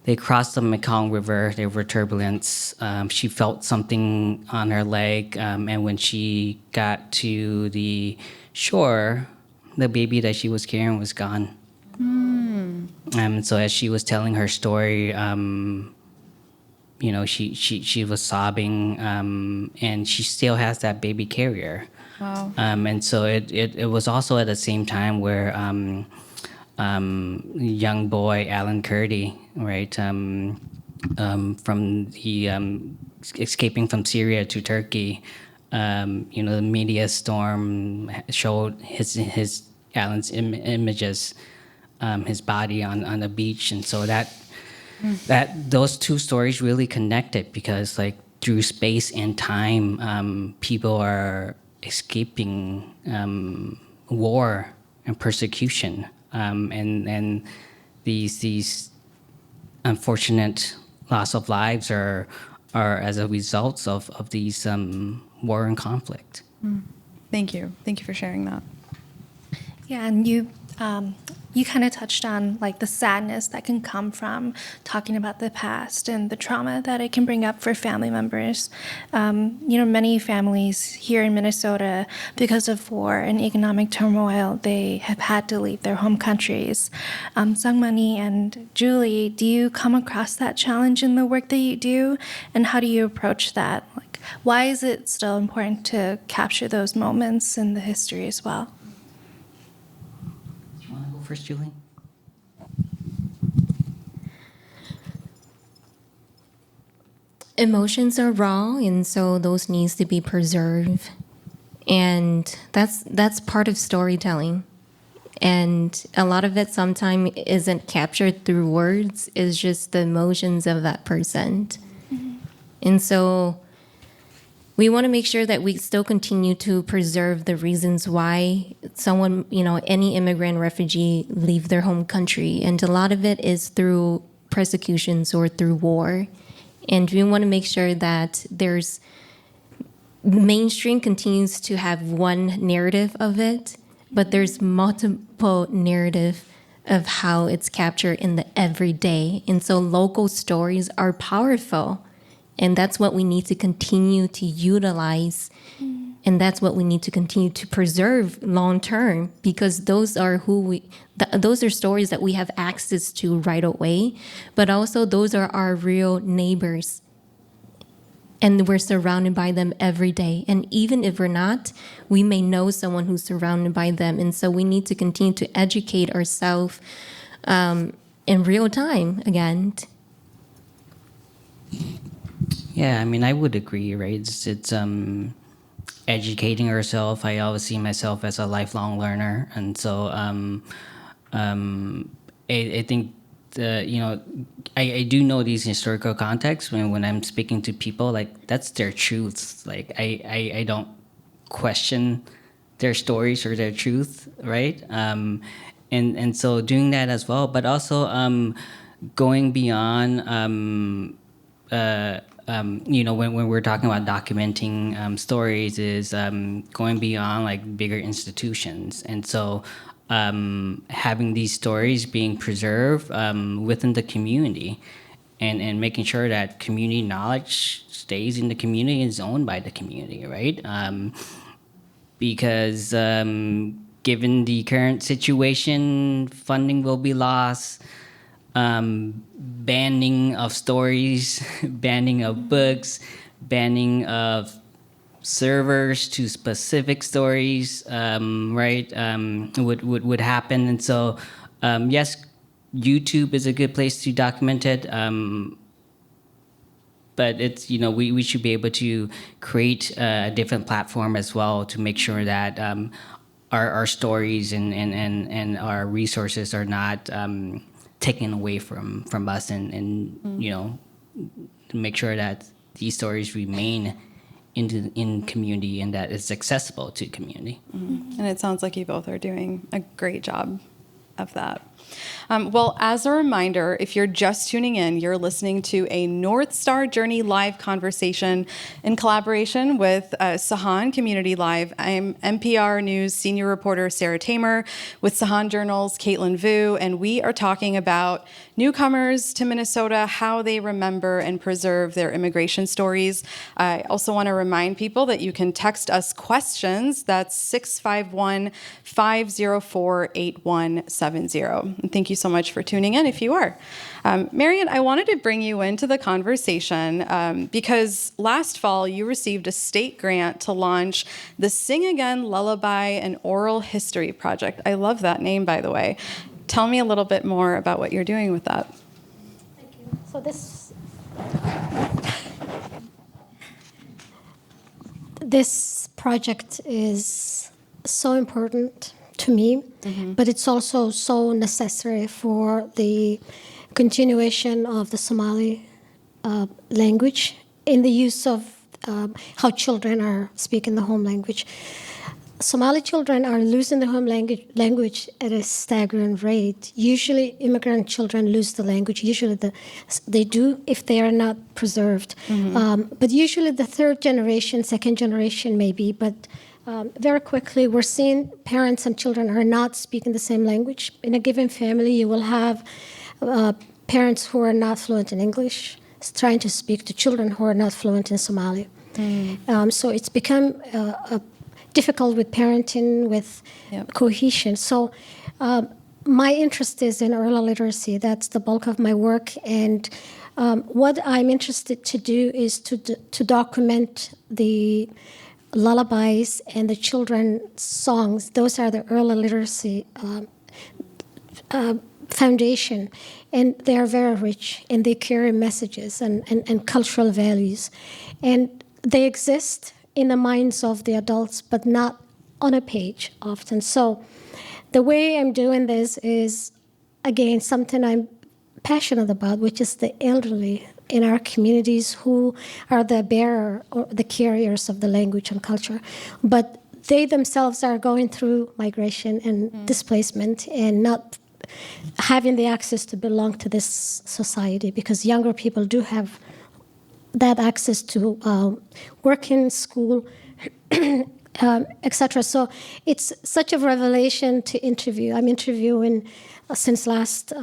They crossed the Mekong River. There were turbulence. She felt something on her leg, and when she got to the shore, the baby that she was carrying was gone. So as she was telling her story, she was sobbing, and she still has that baby carrier. Wow. And so it was also at the same time where young boy Alan Kurdi, right, from the escaping from Syria to Turkey, the media storm showed his Alan's images, his body on the beach, and so that those two stories really connected because through space and time, people are escaping war and persecution, and these unfortunate loss of lives are as a result of these war and conflict. Thank you for sharing that. Yeah, and you kind of touched on the sadness that can come from talking about the past and the trauma that it can bring up for family members. Many families here in Minnesota, because of war and economic turmoil, they have had to leave their home countries. Sangmani and Julie, do you come across that challenge in the work that you do, and how do you approach that? Why is it still important to capture those moments in the history as well? First, Julie. emotions are raw, and so those needs to be preserved. And that's part of storytelling. And a lot of it sometimes isn't captured through words, it's just the emotions of that person. And so we want to make sure that we still continue to preserve the reasons why someone, any immigrant refugee leave their home country. And a lot of it is through persecutions or through war. And we want to make sure that mainstream continues to have one narrative of it, but there's multiple narrative of how it's captured in the everyday. And so local stories are powerful. And that's what we need to continue to utilize. And that's what we need to continue to preserve long term, because those are those are stories that we have access to right away, but also those are our real neighbors. And we're surrounded by them every day. And even if we're not, we may know someone who's surrounded by them. And so we need to continue to educate ourselves in real time again. Yeah, I mean, I would agree, right? It's educating ourselves. I always see myself as a lifelong learner, and so I think I do know these historical contexts when I'm speaking to people, like that's their truths. Like I don't question their stories or their truth, right? And so doing that as well, but also going beyond. When we're talking about documenting stories, is going beyond like bigger institutions, and so having these stories being preserved within the community, and making sure that community knowledge stays in the community and is owned by the community, right? Because given the current situation, funding will be lost. Banning of stories, banning of books, banning of servers to specific stories, right, would happen. And so, yes, YouTube is a good place to document it, but it's, we should be able to create a different platform as well to make sure that our stories and our resources are not taken away from us, and to make sure that these stories remain in community and that it's accessible to community. And it sounds like you both are doing a great job of that. Well, as a reminder, if you're just tuning in, you're listening to a North Star Journey live conversation in collaboration with Sahan Community Live. I'm NPR News senior reporter Sarah Tamer with Sahan Journal's Caitlin Vu, and we are talking about newcomers to Minnesota, how they remember and preserve their immigration stories. I also want to remind people that you can text us questions. That's 651-504-8170. And thank you so much for tuning in if you are. Marian, I wanted to bring you into the conversation because last fall you received a state grant to launch the Sing Again Lullaby and Oral History Project. I love that name, by the way. Tell me a little bit more about what you're doing with that. Thank you. So this project is so important to me, but it's also so necessary for the continuation of the Somali language in the use of how children are speaking the home language. Somali children are losing the home language at a staggering rate. Usually, immigrant children lose the language. Usually, they do if they are not preserved. But usually, the third generation, second generation, maybe. But very quickly, we're seeing parents and children are not speaking the same language. In a given family, you will have parents who are not fluent in English trying to speak to children who are not fluent in Somali. So it's become difficult with parenting, with cohesion. So my interest is in early literacy. That's the bulk of my work. And what I'm interested to do is to document the lullabies and the children's songs. Those are the early literacy foundation, and they are very rich, and they carry messages and cultural values. And they exist in the minds of the adults, but not on a page often. So the way I'm doing this is, again, something I'm passionate about, which is the elderly in our communities who are the bearer or the carriers of the language and culture. But they themselves are going through migration and displacement and not having the access to belong to this society, because younger people do have that access to work in school, etc. So it's such a revelation to interview. I'm interviewing since last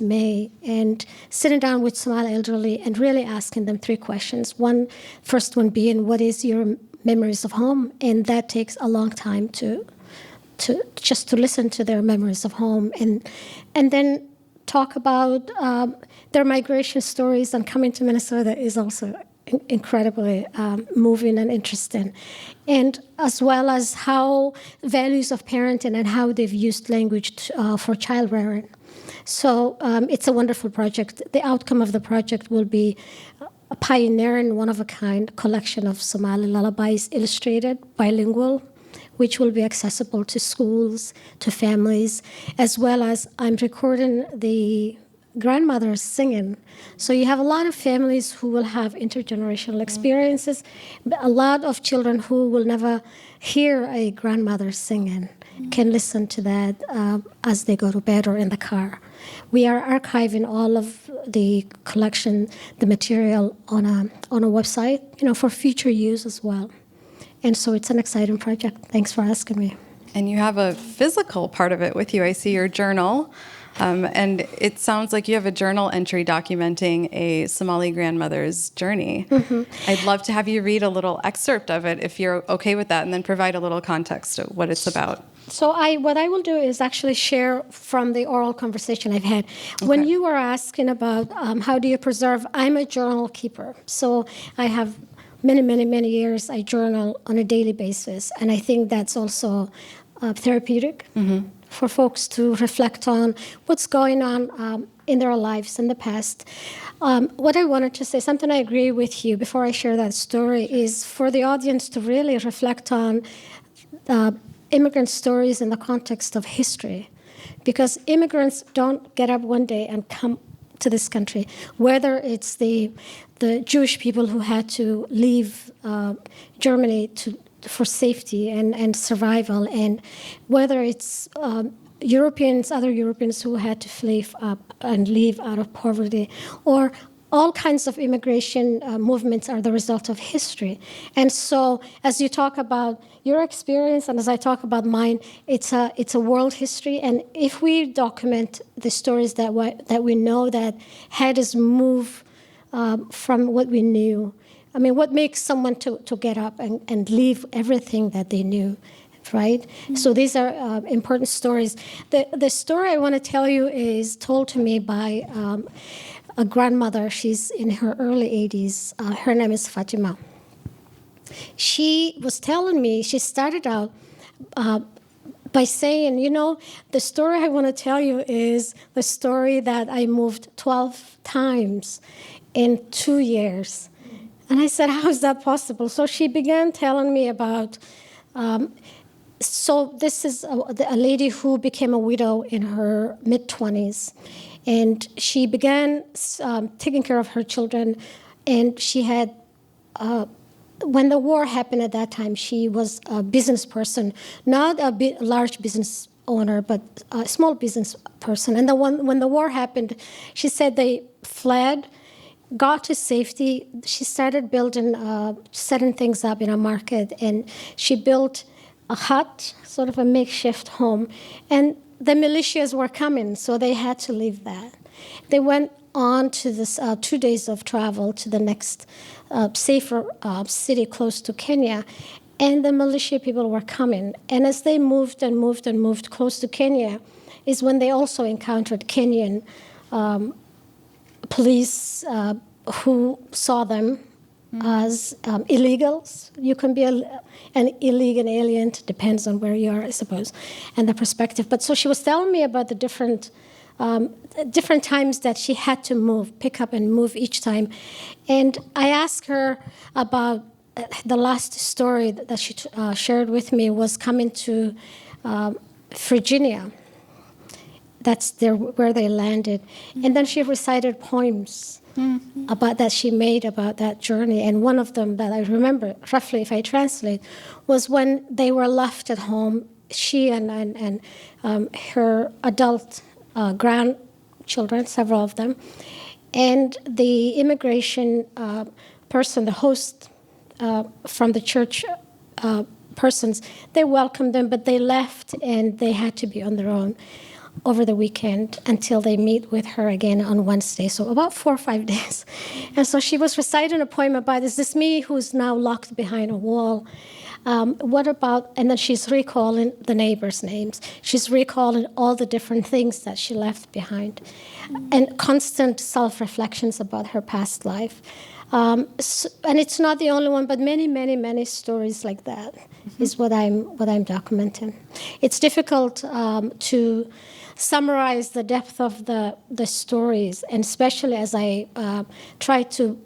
May, and sitting down with Somali elderly and really asking them 3 questions. First one being, what is your memories of home? And that takes a long time to listen to their memories of home, and then talk about their migration stories. And coming to Minnesota is also incredibly moving and interesting, and as well as how values of parenting and how they've used language for child rearing. So it's a wonderful project. The outcome of the project will be a pioneering, one-of-a-kind collection of Somali lullabies, illustrated, bilingual, which will be accessible to schools, to families, as well as I'm recording the grandmothers singing. So you have a lot of families who will have intergenerational experiences, but a lot of children who will never hear a grandmother singing can listen to that as they go to bed or in the car. We are archiving all of the collection, the material on a website, for future use as well. And so it's an exciting project. Thanks for asking me. And you have a physical part of it with you. I see your journal. And it sounds like you have a journal entry documenting a Somali grandmother's journey. Mm-hmm. I'd love to have you read a little excerpt of it, if you're okay with that, and then provide a little context of what it's about. So what I will do is actually share from the oral conversation I've had. Okay. When you were asking about how do you preserve, I'm a journal keeper. So I have many years I journal on a daily basis. And I think that's also therapeutic. Mm-hmm. For folks to reflect on what's going on in their lives in the past. What I wanted to say, something I agree with you before I share that story, is for the audience to really reflect on immigrant stories in the context of history. Because immigrants don't get up one day and come to this country, whether it's the Jewish people who had to leave Germany for safety and survival, and whether it's other Europeans who had to flee and leave out of poverty, or all kinds of immigration movements are the result of history. And so as you talk about your experience and as I talk about mine, it's a world history. And if we document the stories that we know that had us move from what we knew, I mean, what makes someone to get up and leave everything that they knew, right? Mm-hmm. So these are important stories. The story I want to tell you is told to me by a grandmother. She's in her early 80s. Her name is Fatima. She was telling me, she started out by saying, the story I want to tell you is the story that I moved 12 times in 2 years. And I said, how is that possible? So she began telling me about, so this is a lady who became a widow in her mid-20s. And she began taking care of her children. And she had, when the war happened at that time, she was a business person, not a large business owner, but a small business person. And when the war happened, she said they fled, got to safety. She started building, setting things up in a market, and she built a hut, sort of a makeshift home. And the militias were coming, so they had to leave that. They went on to this 2 days of travel to the next safer city close to Kenya, and the militia people were coming. And as they moved and moved and moved close to Kenya, is when they also encountered Kenyan police who saw them as illegals. You can be an illegal alien, depends on where you are, I suppose, and the perspective. But so she was telling me about the different times that she had to move, pick up and move each time. And I asked her about the last story that she shared with me was coming to Virginia. That's where they landed. And then she recited poems about that she made about that journey. And one of them that I remember, roughly if I translate, was when they were left at home, she and her adult grandchildren, several of them, and the immigration person, the host from the church persons, they welcomed them, but they left and they had to be on their own over the weekend until they meet with her again on Wednesday, so about 4 or 5 days. And so she was reciting a poem about, is this me who's now locked behind a wall? What about, and then she's recalling the neighbors' names. She's recalling all the different things that she left behind and constant self-reflections about her past life. And it's not the only one, but many, many, many stories like that is what I'm documenting. It's difficult to summarize the depth of the stories, and especially as I try to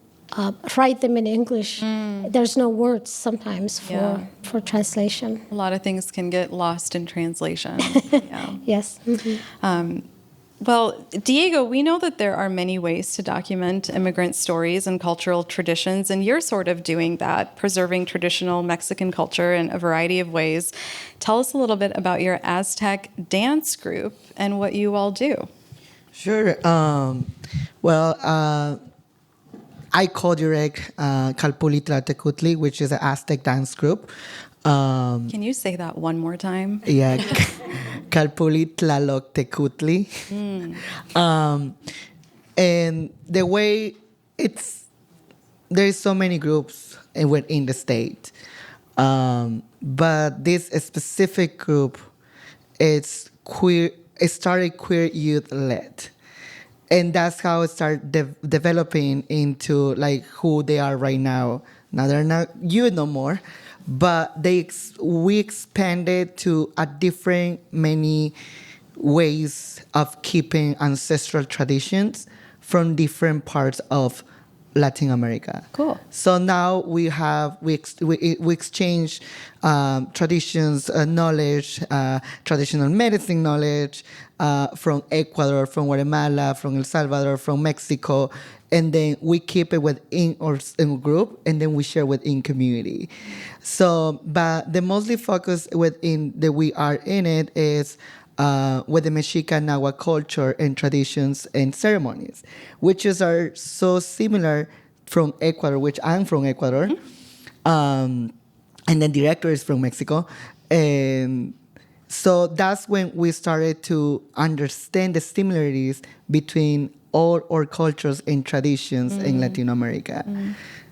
write them in English. There's no words sometimes for translation. A lot of things can get lost in translation. Yeah. Yes. Mm-hmm. Well, Diego, we know that there are many ways to document immigrant stories and cultural traditions, and you're sort of doing that, preserving traditional Mexican culture in a variety of ways. Tell us a little bit about your Aztec dance group and what you all do. Sure. I co-direct Calpulitla Tecutli, which is an Aztec dance group. Can you say that one more time? Yeah, Calpulitla Tecutli. And the way there's so many groups within the state. But this specific group, it started queer youth led. And that's how it started developing into like who they are right now. Now they're not youth no more, but we expanded to a different many ways of keeping ancestral traditions from different parts of Latin America. Cool. So now we exchange traditions, knowledge, traditional medicine knowledge from Ecuador, from Guatemala, from El Salvador, from Mexico, and then we keep it within our group, and then we share within community. So, but the mostly focus within that we are in it is with the Mexica Nahua culture and traditions and ceremonies, which are so similar from Ecuador, which I'm from Ecuador, and the director is from Mexico. And so that's when we started to understand the similarities between all our cultures and traditions in Latin America.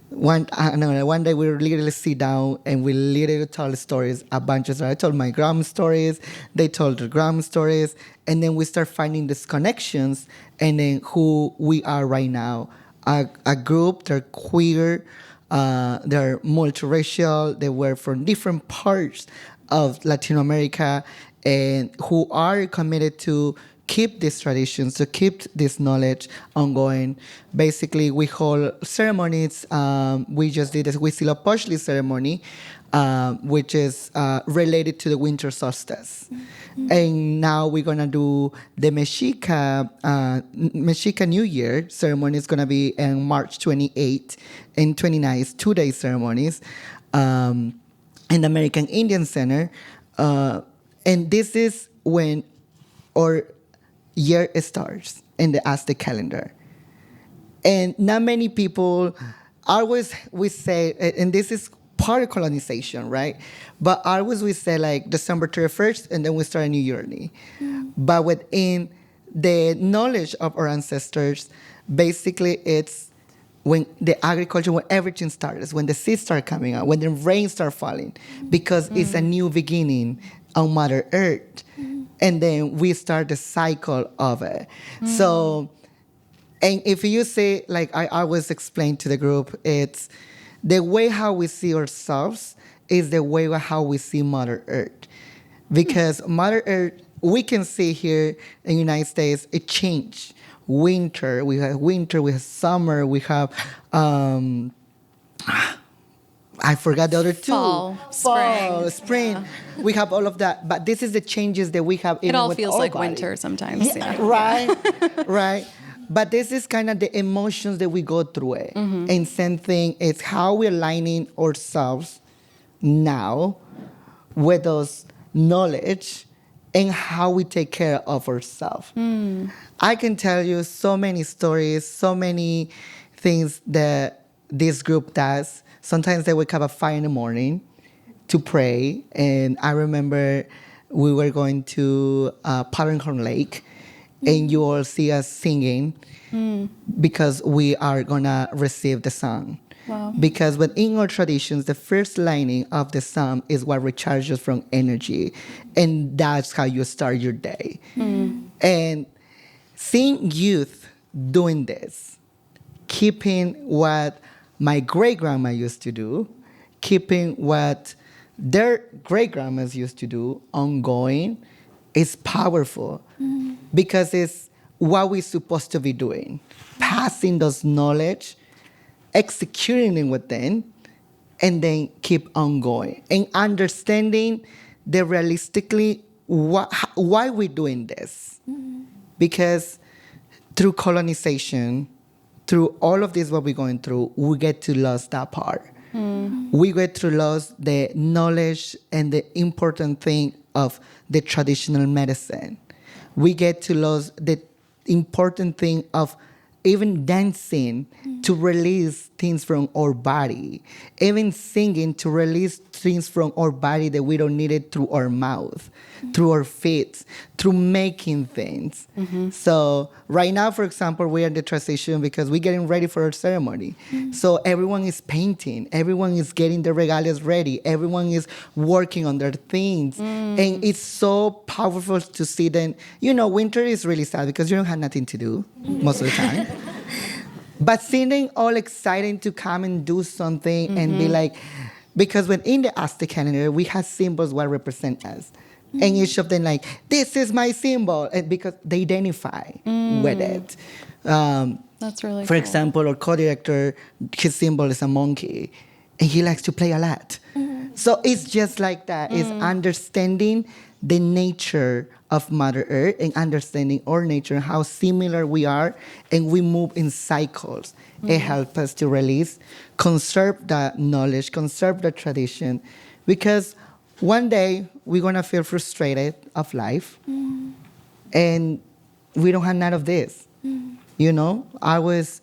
One day we literally sit down and we literally tell stories, a bunch of stories. I told my grandma stories, they told their grandma stories, and then we start finding these connections and then who we are right now. A group, they're queer, they're multiracial, they were from different parts of Latin America and who are committed to keep these traditions, to keep this knowledge ongoing. Basically, we hold ceremonies. We just did a Huitzilopochtli ceremony, which is related to the winter solstice. And now we're going to do the Mexica New Year ceremony. Is going to be on March 28 and 29. It's 2-day ceremonies in the American Indian Center. And this is when our year starts in the Aztec calendar. And not many people we say, and this is part of colonization, right? But always we say like December 31st, and then we start a new journey. But within the knowledge of our ancestors, basically it's when the agriculture, when everything starts, when the seeds start coming out, when the rain start falling, because it's a new beginning on Mother Earth. And then we start the cycle of it. So, and if you say, like I always explain to the group, it's the way how we see ourselves is the way how we see Mother Earth. Because Mother Earth, we can see here in the United States, it changed. Winter, we have summer, we have, I forgot the other two. Fall, spring. We have all of that. But this is the changes that we have. It all with feels our like body. winter sometimes. Yeah. Right, right. But this is kind of the emotions that we go through it. And same thing is how we're aligning ourselves now with those knowledge and how we take care of ourselves. I can tell you so many stories, so many things that this group does. Sometimes they wake up at 5 in the morning to pray. And I remember we were going to Parenthorn Lake, and you all see us singing because we are going to receive the sun. Wow. Because within our traditions, the first lining of the sun is what recharges from energy. And that's how you start your day. And seeing youth doing this, keeping what my great-grandma used to do, keeping what their great-grandmas used to do ongoing, is powerful. Because it's what we're supposed to be doing. Passing those knowledge, executing it within, and then keep on going. And understanding the realistically why we're doing this. Because through colonization, through all of this what we're going through, we get to lose that part. We get to lose the knowledge and the important thing of the traditional medicine. We get to lose the important thing of even dancing to release things from our body, even singing to release things from our body that we don't need it through our mouth, through our feet, through making things. So right now, for example, we are in the transition because we're getting ready for our ceremony. So everyone is painting, everyone is getting the regalias ready, everyone is working on their things. And it's so powerful to see them. You know, winter is really sad because you don't have nothing to do most of the time. But seeing them all excited to come and do something and be like, because when in the Aztec calendar, we have symbols what represent us. And each of them like, this is my symbol, and because they identify with it. That's really For cool. example, our co-director, his symbol is a monkey, and he likes to play a lot. So it's just like that. It's understanding the nature of Mother Earth and understanding our nature, how similar we are, and we move in cycles. It helps us to release, conserve the knowledge, conserve the tradition, because one day we're gonna feel frustrated of life, and we don't have none of this. You know, I was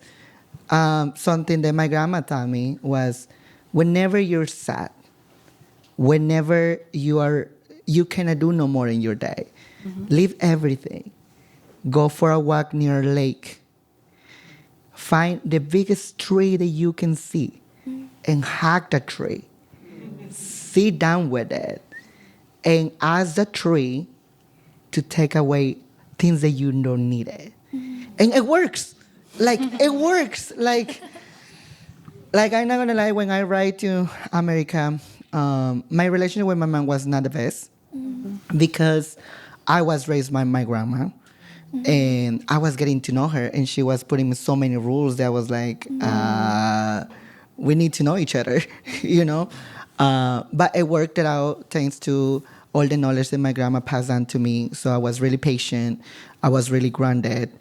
something that my grandma taught me was, whenever you're sad, whenever you cannot do no more in your day, leave everything, go for a walk near a lake, find the biggest tree that you can see, and hug the tree. Sit down with it, and ask the tree to take away things that you don't need it. And it works. Like, it works. Like, I'm not gonna lie, when I arrived to America, my relationship with my mom was not the best because I was raised by my grandma, and I was getting to know her, and she was putting me so many rules that I was like, we need to know each other, you know? But it worked it out thanks to all the knowledge that my grandma passed on to me. So I was really patient. I was really grounded.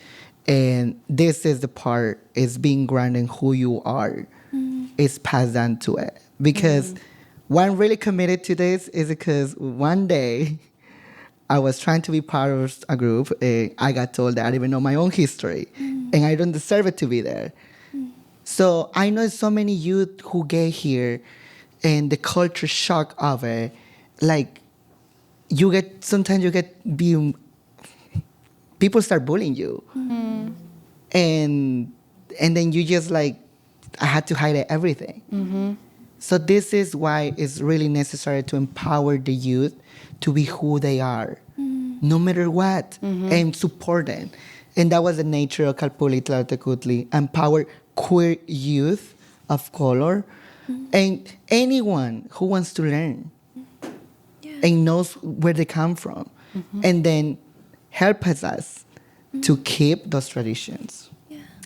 And this is the part, is being grounded in who you are. It's passed on to it. Because why I'm really committed to this is because one day I was trying to be part of a group, and I got told that I didn't even know my own history, and I don't deserve it to be there. So I know so many youth who get here, and the culture shock of it, like sometimes you get people start bullying you, and then you just like, I had to hide everything. So this is why it's really necessary to empower the youth to be who they are, no matter what, and support them. And that was the nature of Kalpuli Tlautecutli, empower queer youth of color And anyone who wants to learn and knows where they come from, and then helps us to keep those traditions.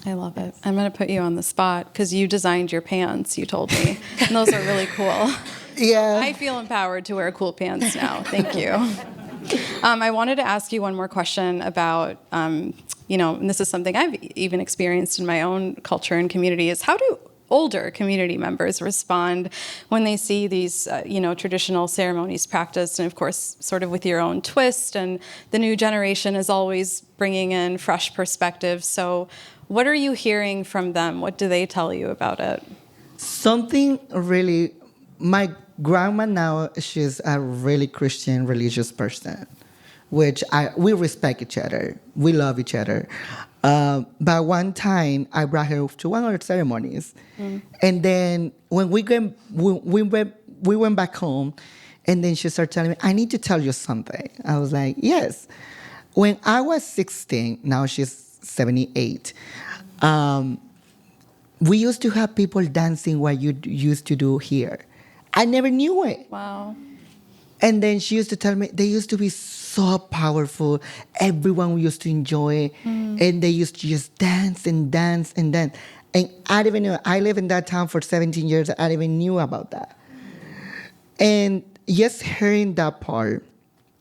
I love it. I'm going to put you on the spot because you designed your pants, you told me. And those are really cool. Yeah. I feel empowered to wear cool pants now. Thank you. I wanted to ask you one more question about, and this is something I've even experienced in my own culture and community, is how do older community members respond when they see these, traditional ceremonies practiced, and of course, sort of with your own twist, and the new generation is always bringing in fresh perspectives. So what are you hearing from them? What do they tell you about it? Something really, my grandma now, she's a really Christian, religious person, which we respect each other. We love each other. But one time, I brought her to one of our ceremonies. And then when we went back home, and then she started telling me, I need to tell you something. I was like, yes. When I was 16, now she's 78, we used to have people dancing what you used to do here. I never knew it. Wow. And then she used to tell me they used to be so powerful. Everyone used to enjoy it. And they used to just dance and dance and dance. And I didn't even know. I lived in that town for 17 years. I didn't even knew about that. And just hearing that part,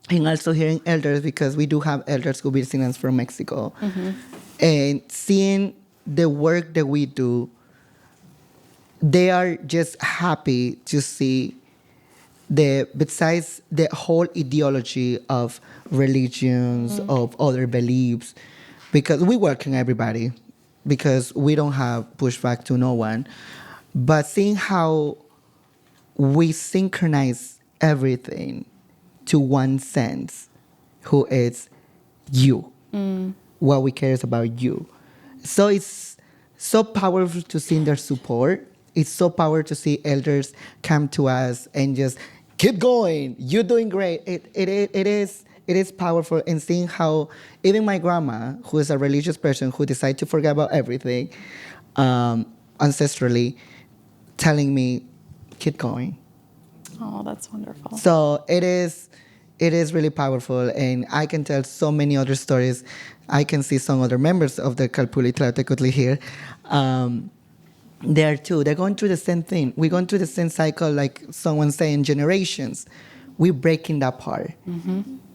and also hearing elders, because we do have elders who visit us from Mexico, and seeing the work that we do, they are just happy to see besides the whole ideology of religions, of other beliefs, because we welcome everybody, because we don't have pushback to no one, but seeing how we synchronize everything to one sense, who is you, what we care is about you. So it's so powerful to see their support. It's so powerful to see elders come to us and just keep going. You're doing great. It is powerful, and seeing how even my grandma, who is a religious person who decided to forget about everything, ancestrally, telling me, keep going. Oh, that's wonderful. So it is really powerful, and I can tell so many other stories. I can see some other members of the Kalpuli Tlatekutli here. There too, they're going through the same thing. We're going through the same cycle, like someone saying, generations. We're breaking that part.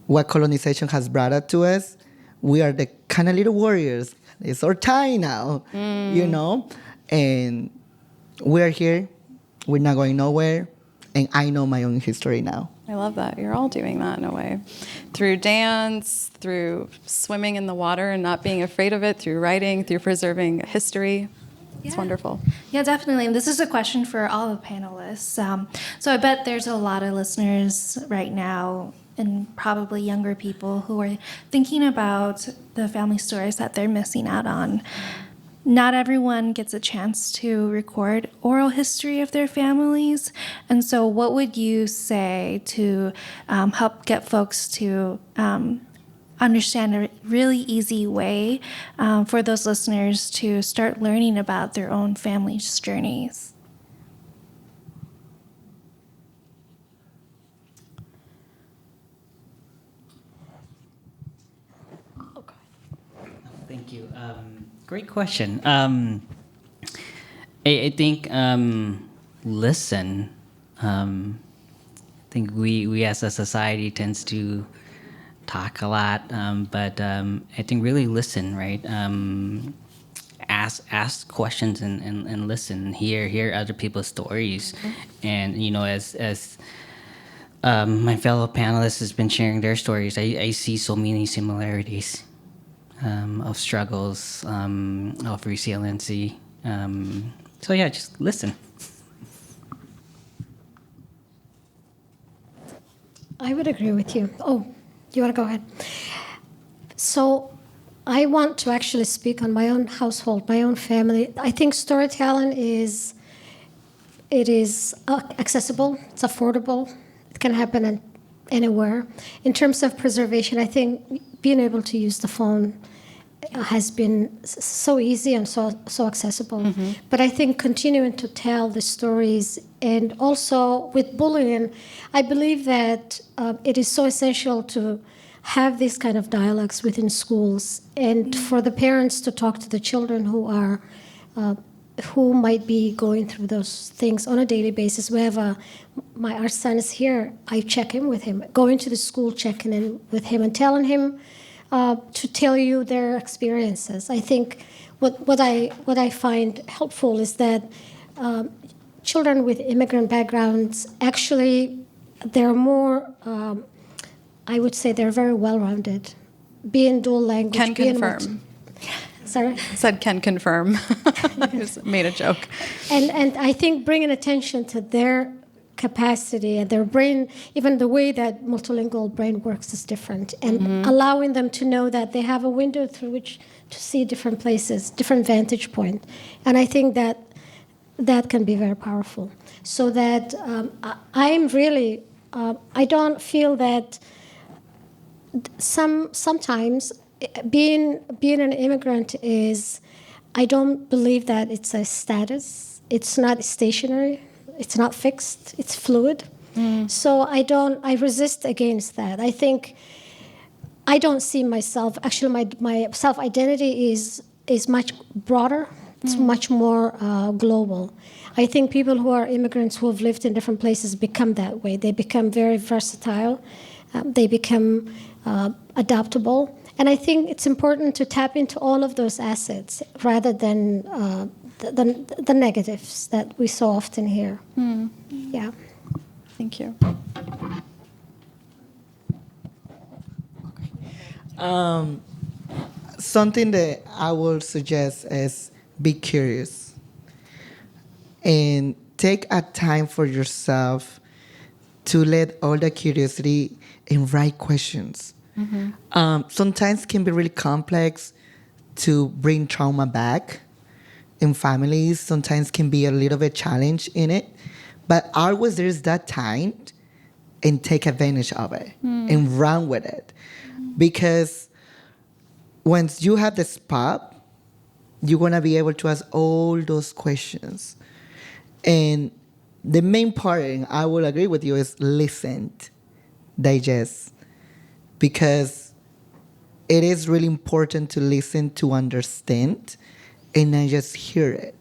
What colonization has brought up to us, we are the kind of little warriors. It's our time now, and we're here. We're not going nowhere, and I know my own history now. I love that. You're all doing that in a way. Through dance, through swimming in the water and not being afraid of it, through writing, through preserving history. It's wonderful. Yeah, definitely. And this is a question for all the panelists. So I bet there's a lot of listeners right now, and probably younger people, who are thinking about the family stories that they're missing out on. Not everyone gets a chance to record oral history of their families. And so what would you say to help get folks to understand a really easy way for those listeners to start learning about their own family's journeys? Thank you. Great question. I think listen. I think we as a society tends to talk a lot, but I think really listen, right? Ask questions and listen. Hear other people's stories, and as my fellow panelists has been sharing their stories, I see so many similarities. Of struggles, of resiliency. So yeah, just listen. I would agree with you. Oh, you want to go ahead? So I want to actually speak on my own household, my own family. I think storytelling is accessible, it's affordable, it can happen anywhere. In terms of preservation, I think being able to use the phone has been so easy and so accessible. But I think continuing to tell the stories, and also with bullying, I believe that it is so essential to have these kind of dialogues within schools, and for the parents to talk to the children who might be going through those things on a daily basis. We have our son is here. I check in with him, going to the school, checking in with him, and telling him to tell you their experiences. I think what I find helpful is that children with immigrant backgrounds, actually, they're more, I would say they're very well-rounded. Being dual language. Can confirm. Sorry? Said can confirm. Just made a joke. And I think bringing attention to their capacity and their brain, even the way that multilingual brain works is different, and allowing them to know that they have a window through which to see different places, different vantage point. And I think that can be very powerful. So that I'm really, I don't feel that sometimes being an immigrant is, I don't believe that it's a status. It's not stationary. It's not fixed. It's fluid. So I resist against that. I think I don't see myself, actually my self-identity is much broader. It's much more global. I think people who are immigrants who have lived in different places become that way. They become very versatile. They become adaptable. And I think it's important to tap into all of those assets rather than the negatives that we so often hear. Yeah. Thank you. Something that I will suggest is be curious and take a time for yourself to let all the curiosity and right questions. Sometimes can be really complex to bring trauma back in families. Sometimes can be a little bit challenge in it, but always there is that time and take advantage of it and run with it, because once you have the spot, you're gonna be able to ask all those questions. And the main part, and I will agree with you, is listen, digest. Because it is really important to listen to understand and not just hear it.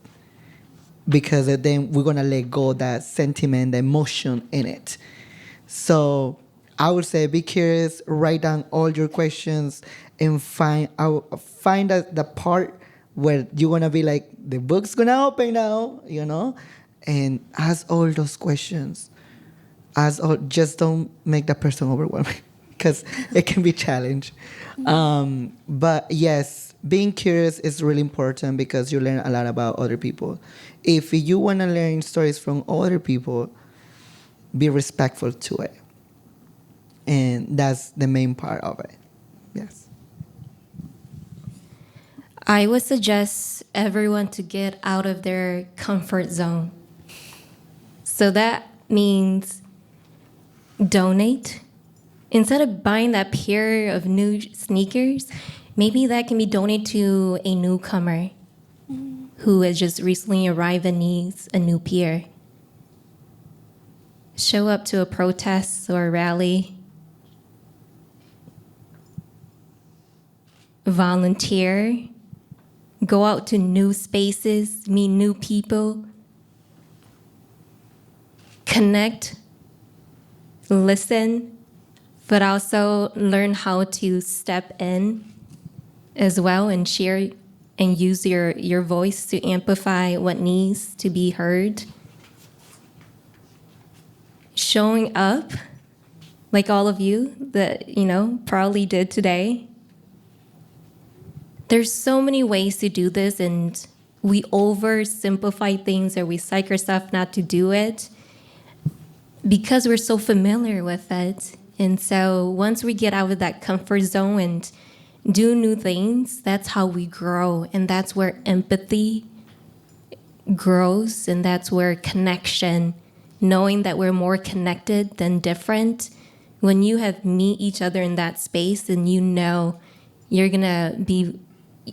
Because then we're going to let go of that sentiment, the emotion in it. So I would say be curious, write down all your questions, and find the part where you're going to be like, the book's going to open now, and ask all those questions. Just don't make that person overwhelming. Because it can be a challenge. But yes, being curious is really important because you learn a lot about other people. If you want to learn stories from other people, be respectful to it. And that's the main part of it. Yes. I would suggest everyone to get out of their comfort zone. So that means donate. Instead of buying that pair of new sneakers, maybe that can be donated to a newcomer who has just recently arrived and needs a new pair. Show up to a protest or a rally. Volunteer. Go out to new spaces, meet new people. Connect. Listen. But also learn how to step in as well and share and use your voice to amplify what needs to be heard. Showing up, like all of you that, proudly did today. There's so many ways to do this, and we oversimplify things or we psych ourselves not to do it because we're so familiar with it. And so once we get out of that comfort zone and do new things, that's how we grow. And that's where empathy grows. And that's where connection, knowing that we're more connected than different. When you have meet each other in that space and you're going to be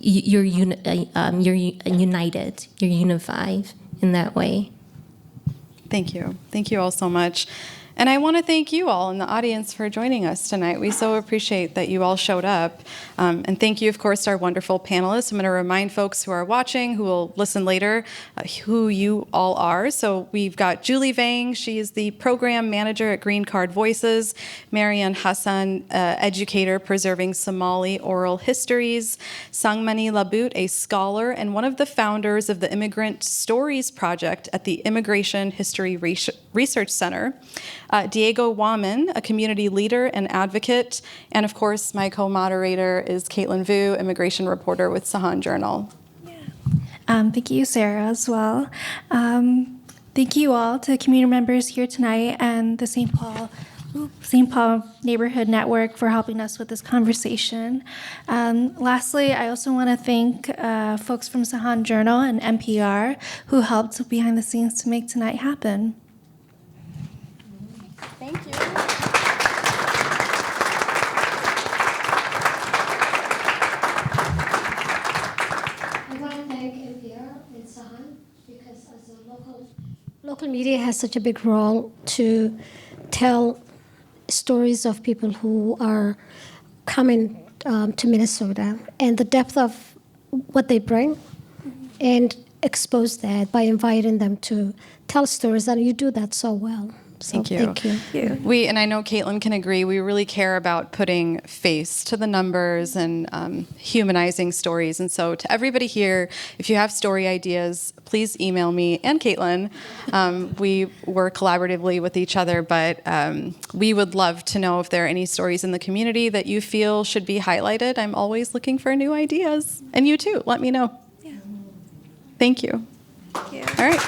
united, you're unified in that way. Thank you. Thank you all so much. And I want to thank you all in the audience for joining us tonight. We so appreciate that you all showed up. And thank you, of course, to our wonderful panelists. I'm going to remind folks who are watching, who will listen later, who you all are. So we've got Julie Vang. She is the program manager at Green Card Voices. Marianne Hassan, educator preserving Somali oral histories. Sangmani Labut, a scholar and one of the founders of the Immigrant Stories Project at the Immigration History Research Center. Diego Waman, a community leader and advocate. And of course, my co-moderator is Caitlin Vu, immigration reporter with Sahan Journal. Thank you, Sarah, as well. Thank you all to community members here tonight and the St. Paul Neighborhood Network for helping us with this conversation. Lastly, I also want to thank folks from Sahan Journal and NPR who helped behind the scenes to make tonight happen. Thank you. I want to thank NPR and Sahan because as a local media has such a big role to tell stories of people who are coming to Minnesota and the depth of what they bring and expose that by inviting them to tell stories, and you do that so well. So Thank you. Thank you. We, and I know Caitlin can agree, we really care about putting face to the numbers and humanizing stories. And so to everybody here, if you have story ideas, please email me and Caitlin. We work collaboratively with each other, but we would love to know if there are any stories in the community that you feel should be highlighted. I'm always looking for new ideas. And you too, let me know. Yeah. Thank you. Thank you. All right.